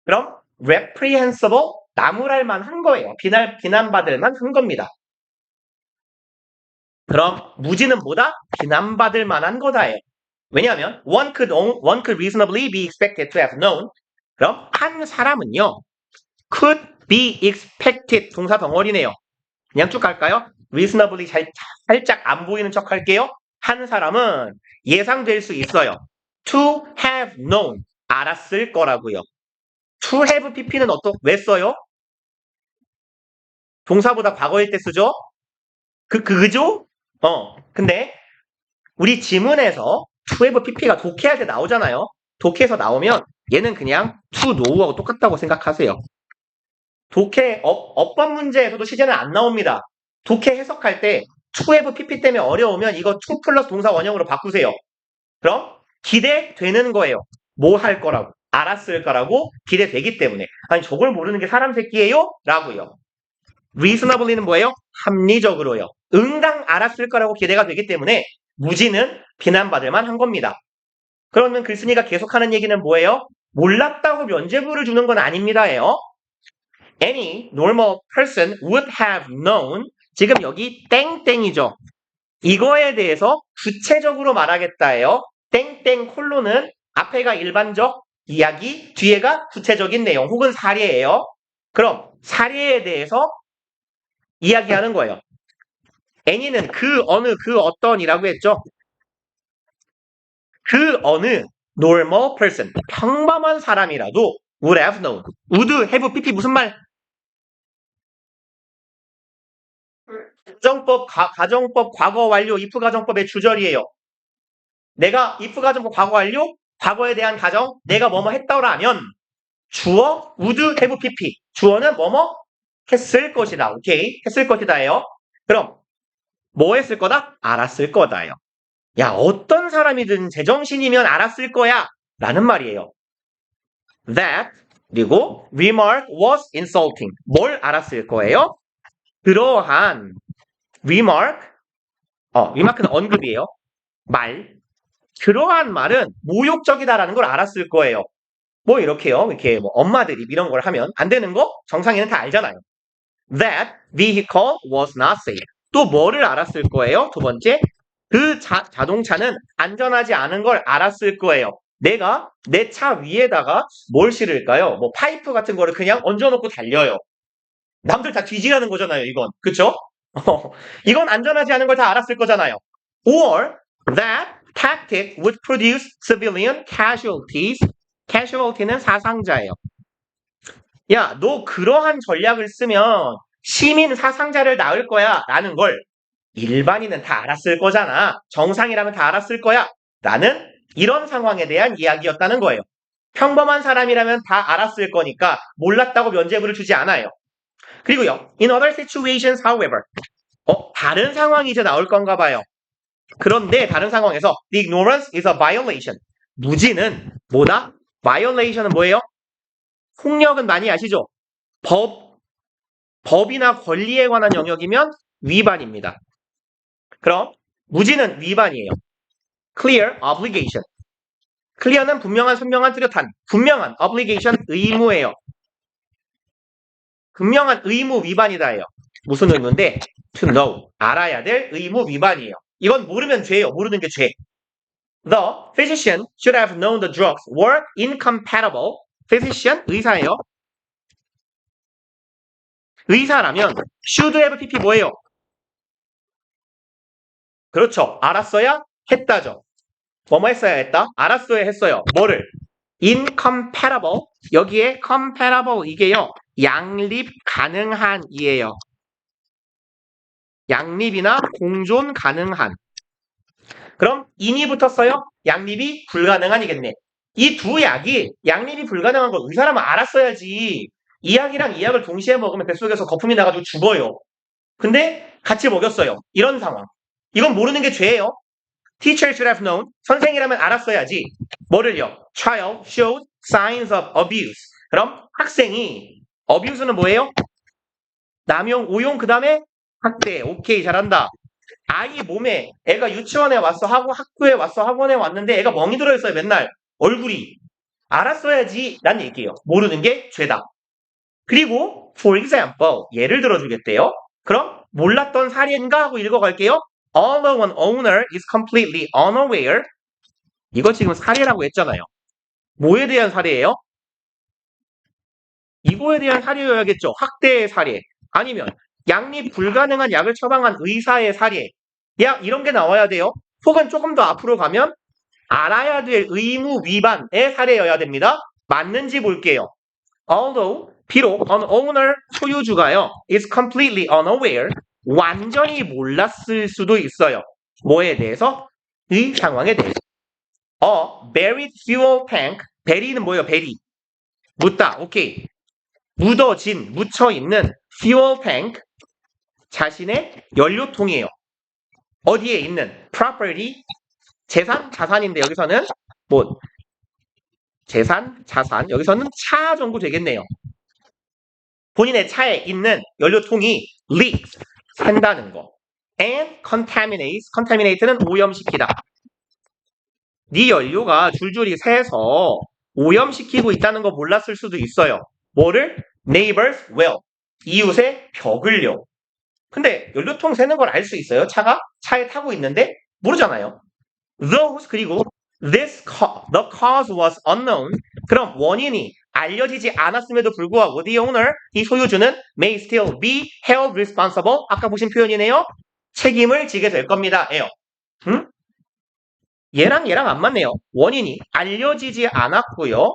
그럼 reprehensible, 나무랄 만한 거예요. 비난받을 만한 겁니다. 그럼 무지는 뭐다? 비난받을 만한 거다예요. 왜냐하면 one could reasonably be expected to have known. 그럼 한 사람은요, could be expected 동사 덩어리네요. 그냥 쭉 갈까요? reasonably 살짝 안 보이는 척 할게요. 한 사람은 예상될 수 있어요. to have known, 알았을 거라고요. to have pp는 왜 써요? 동사보다 과거일 때 쓰죠? 그죠? 근데 우리 지문에서 to have pp가 독해할 때 나오잖아요. 독해에서 나오면 얘는 그냥 to know하고 똑같다고 생각하세요. 독해 어법 문제에서도 시제는 안 나옵니다. 독해 해석할 때 to have pp 때문에 어려우면 이거 to 플러스 동사 원형으로 바꾸세요. 그럼 기대되는 거예요. 뭐 할 거라고, 알았을 거라고 기대되기 때문에. 아니 저걸 모르는 게 사람 새끼예요? 라고요. reasonably는 뭐예요? 합리적으로요. 응당 알았을 거라고 기대가 되기 때문에 무지는 비난받을 만한 겁니다. 그러면 글쓴이가 계속하는 얘기는 뭐예요? 몰랐다고 면죄부를 주는 건 아닙니다예요. Any normal person would have known. 지금 여기 땡땡이죠. 이거에 대해서 구체적으로 말하겠다예요. 땡땡 콜론은 앞에가 일반적 이야기, 뒤에가 구체적인 내용 혹은 사례예요. 그럼 사례에 대해서 이야기하는 거예요. Any는 그 어느 그 어떤이라고 했죠. 그 어느 normal person, 평범한 사람이라도 would have known. would have pp 무슨 말? 가정법 과거 완료 if 가정법의 주절이에요. 내가 if 가정법 과거 완료, 과거에 대한 가정, 내가 뭐뭐 했다라면 주어 would have pp. 주어는 뭐뭐 했을 것이다. 오케이? 했을 것이다예요. 그럼 뭐 했을 거다? 알았을 거다예요. 야, 어떤 사람이든 제정신이면 알았을 거야 라는 말이에요. That 그리고 remark was insulting. 뭘 알았을 거예요? 그러한 remark는 언급이에요. 그러한 말은 모욕적이다라는 걸 알았을 거예요. 뭐 이렇게요. 이렇게 뭐 엄마들이 이런 걸 하면 안 되는 거 정상인은 다 알잖아요. That vehicle was not safe. 또 뭐를 알았을 거예요? 두 번째, 그 자동차는 안전하지 않은 걸 알았을 거예요. 내가 내 차 위에다가 뭘 실을까요? 뭐 파이프 같은 거를 그냥 얹어놓고 달려요. 남들 다 뒤지라는 거잖아요, 이건. 그쵸? 이건 안전하지 않은 걸 다 알았을 거잖아요. Or that tactic would produce civilian casualties. casualty는 사상자예요. 야, 너 그러한 전략을 쓰면 시민 사상자를 낳을 거야 라는 걸 일반인은 다 알았을 거잖아. 정상이라면 다 알았을 거야 라는 이런 상황에 대한 이야기였다는 거예요. 평범한 사람이라면 다 알았을 거니까 몰랐다고 면죄부를 주지 않아요. 그리고요. In other situations, however. 다른 상황이 이제 나올 건가 봐요. 그런데 다른 상황에서 the ignorance is a violation. 무지는 뭐다? violation은 뭐예요? 폭력은 많이 아시죠? 법이나 권리에 관한 영역이면 위반입니다. 그럼 무지는 위반이에요. clear obligation. clear는 분명한, 선명한, 뚜렷한. 분명한 obligation 의무예요. 분명한 의무 위반이다예요. 무슨 의무인데? to know. 알아야 될 의무 위반이에요. 이건 모르면 죄예요. 모르는 게 죄. The physician should have known the drugs were incompatible. physician 의사예요. 의사라면 should have pp 뭐예요? 그렇죠. 알았어야 했다죠. 뭐뭐 했어야 했다? 알았어야 했어요. 뭐를? incompatible. 여기에 compatible 이게요. 양립 가능한 이에요. 양립이나 공존 가능한. 그럼 in이 붙었어요? 양립이 불가능한이겠네. 이 두 약이 양립이 불가능한 걸 의사라면 알았어야지. 이 약이랑 이 약을 동시에 먹으면 뱃속에서 거품이 나가지고 죽어요. 근데 같이 먹였어요. 이런 상황. 이건 모르는 게 죄예요. Teacher should have known. 선생이라면 알았어야지. 뭐를요? Child showed signs of abuse. 그럼 학생이 abuse는 뭐예요? 남용, 오용, 그 다음에 학대. 오케이, 잘한다. 아이 몸에 애가 유치원에 왔어, 학교에 왔어, 학원에 왔는데 애가 멍이 들어있어요, 맨날. 얼굴이. 알았어야지 란 얘기예요. 모르는 게 죄다. 그리고 for example 예를 들어 주겠대요. 그럼 몰랐던 사례인가 하고 읽어갈게요. Although an owner is completely unaware 이거 지금 사례라고 했잖아요. 뭐에 대한 사례예요? 이거에 대한 사례여야겠죠. 학대의 사례 아니면 양립 불가능한 약을 처방한 의사의 사례 약 이런 게 나와야 돼요. 혹은 조금 더 앞으로 가면 알아야 될 의무 위반의 사례여야 됩니다. 맞는지 볼게요. Although 비록 an owner 소유주가요 is completely unaware 완전히 몰랐을 수도 있어요. 뭐에 대해서? 이 상황에 대해서. buried fuel tank 베리는 뭐예요? 베리 묻다. 오케이. 묻어진 묻혀있는 fuel tank 자신의 연료통이에요. 어디에 있는 property 재산 자산인데 여기서는 뭐 재산 자산 여기서는 차 정도 되겠네요. 본인의 차에 있는 연료통이 leaks, 샌다는 거. and contaminate는 오염시키다. 네 연료가 줄줄이 새서 오염시키고 있다는 거 몰랐을 수도 있어요. 뭐를? neighbor's well, 이웃의 벽을요. 근데 연료통 새는 걸 알 수 있어요? 차에 타고 있는데? 모르잖아요. those 그리고 the cause was unknown 그럼 원인이 알려지지 않았음에도 불구하고 the owner 이 소유주는 may still be held responsible 아까 보신 표현이네요. 책임을 지게 될 겁니다. 예요. 얘랑 안 맞네요. 원인이 알려지지 않았고요.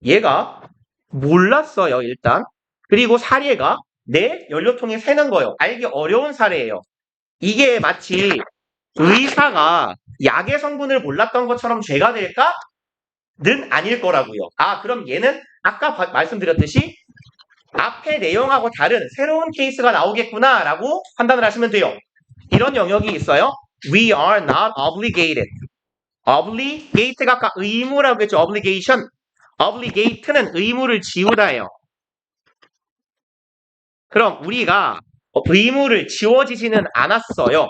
얘가 몰랐어요. 일단. 그리고 사례가 내 연료통에 새는 거예요. 알기 어려운 사례예요. 이게 마치 의사가 약의 성분을 몰랐던 것처럼 죄가 될까? 는 아닐 거라고요. 그럼 얘는 아까 말씀드렸듯이 앞에 내용하고 다른 새로운 케이스가 나오겠구나 라고 판단을 하시면 돼요. 이런 영역이 있어요. We are not obligated. obligate가 아까 의무라고 했죠. obligation. obligate는 의무를 지우다예요. 그럼 우리가 의무를 지워지지는 않았어요.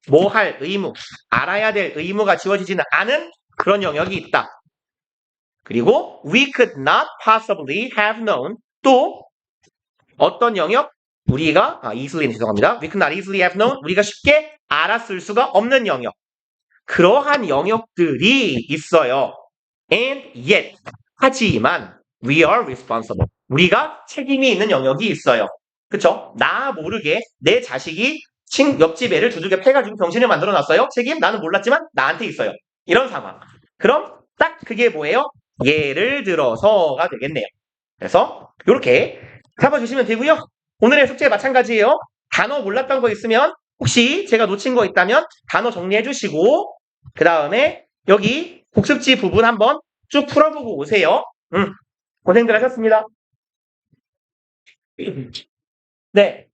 뭐 할 의무, 알아야 될 의무가 지워지지는 않은 그런 영역이 있다. 그리고 we could not possibly have known 또 어떤 영역? 우리가 easily 죄송합니다. We could not easily have known 우리가 쉽게 알았을 수가 없는 영역. 그러한 영역들이 있어요. And yet 하지만 we are responsible. 우리가 책임이 있는 영역이 있어요. 그쵸? 나 모르게 내 자식이 옆집 애를 두들겨 패가지고 병신을 만들어놨어요. 책임? 나는 몰랐지만 나한테 있어요. 이런 상황. 그럼 딱 그게 뭐예요? 예를 들어서가 되겠네요. 그래서 이렇게 잡아주시면 되고요. 오늘의 숙제 마찬가지예요. 단어 몰랐던 거 있으면 혹시 제가 놓친 거 있다면 단어 정리해 주시고 그 다음에 여기 복습지 부분 한번 쭉 풀어보고 오세요. 고생들 하셨습니다. 네.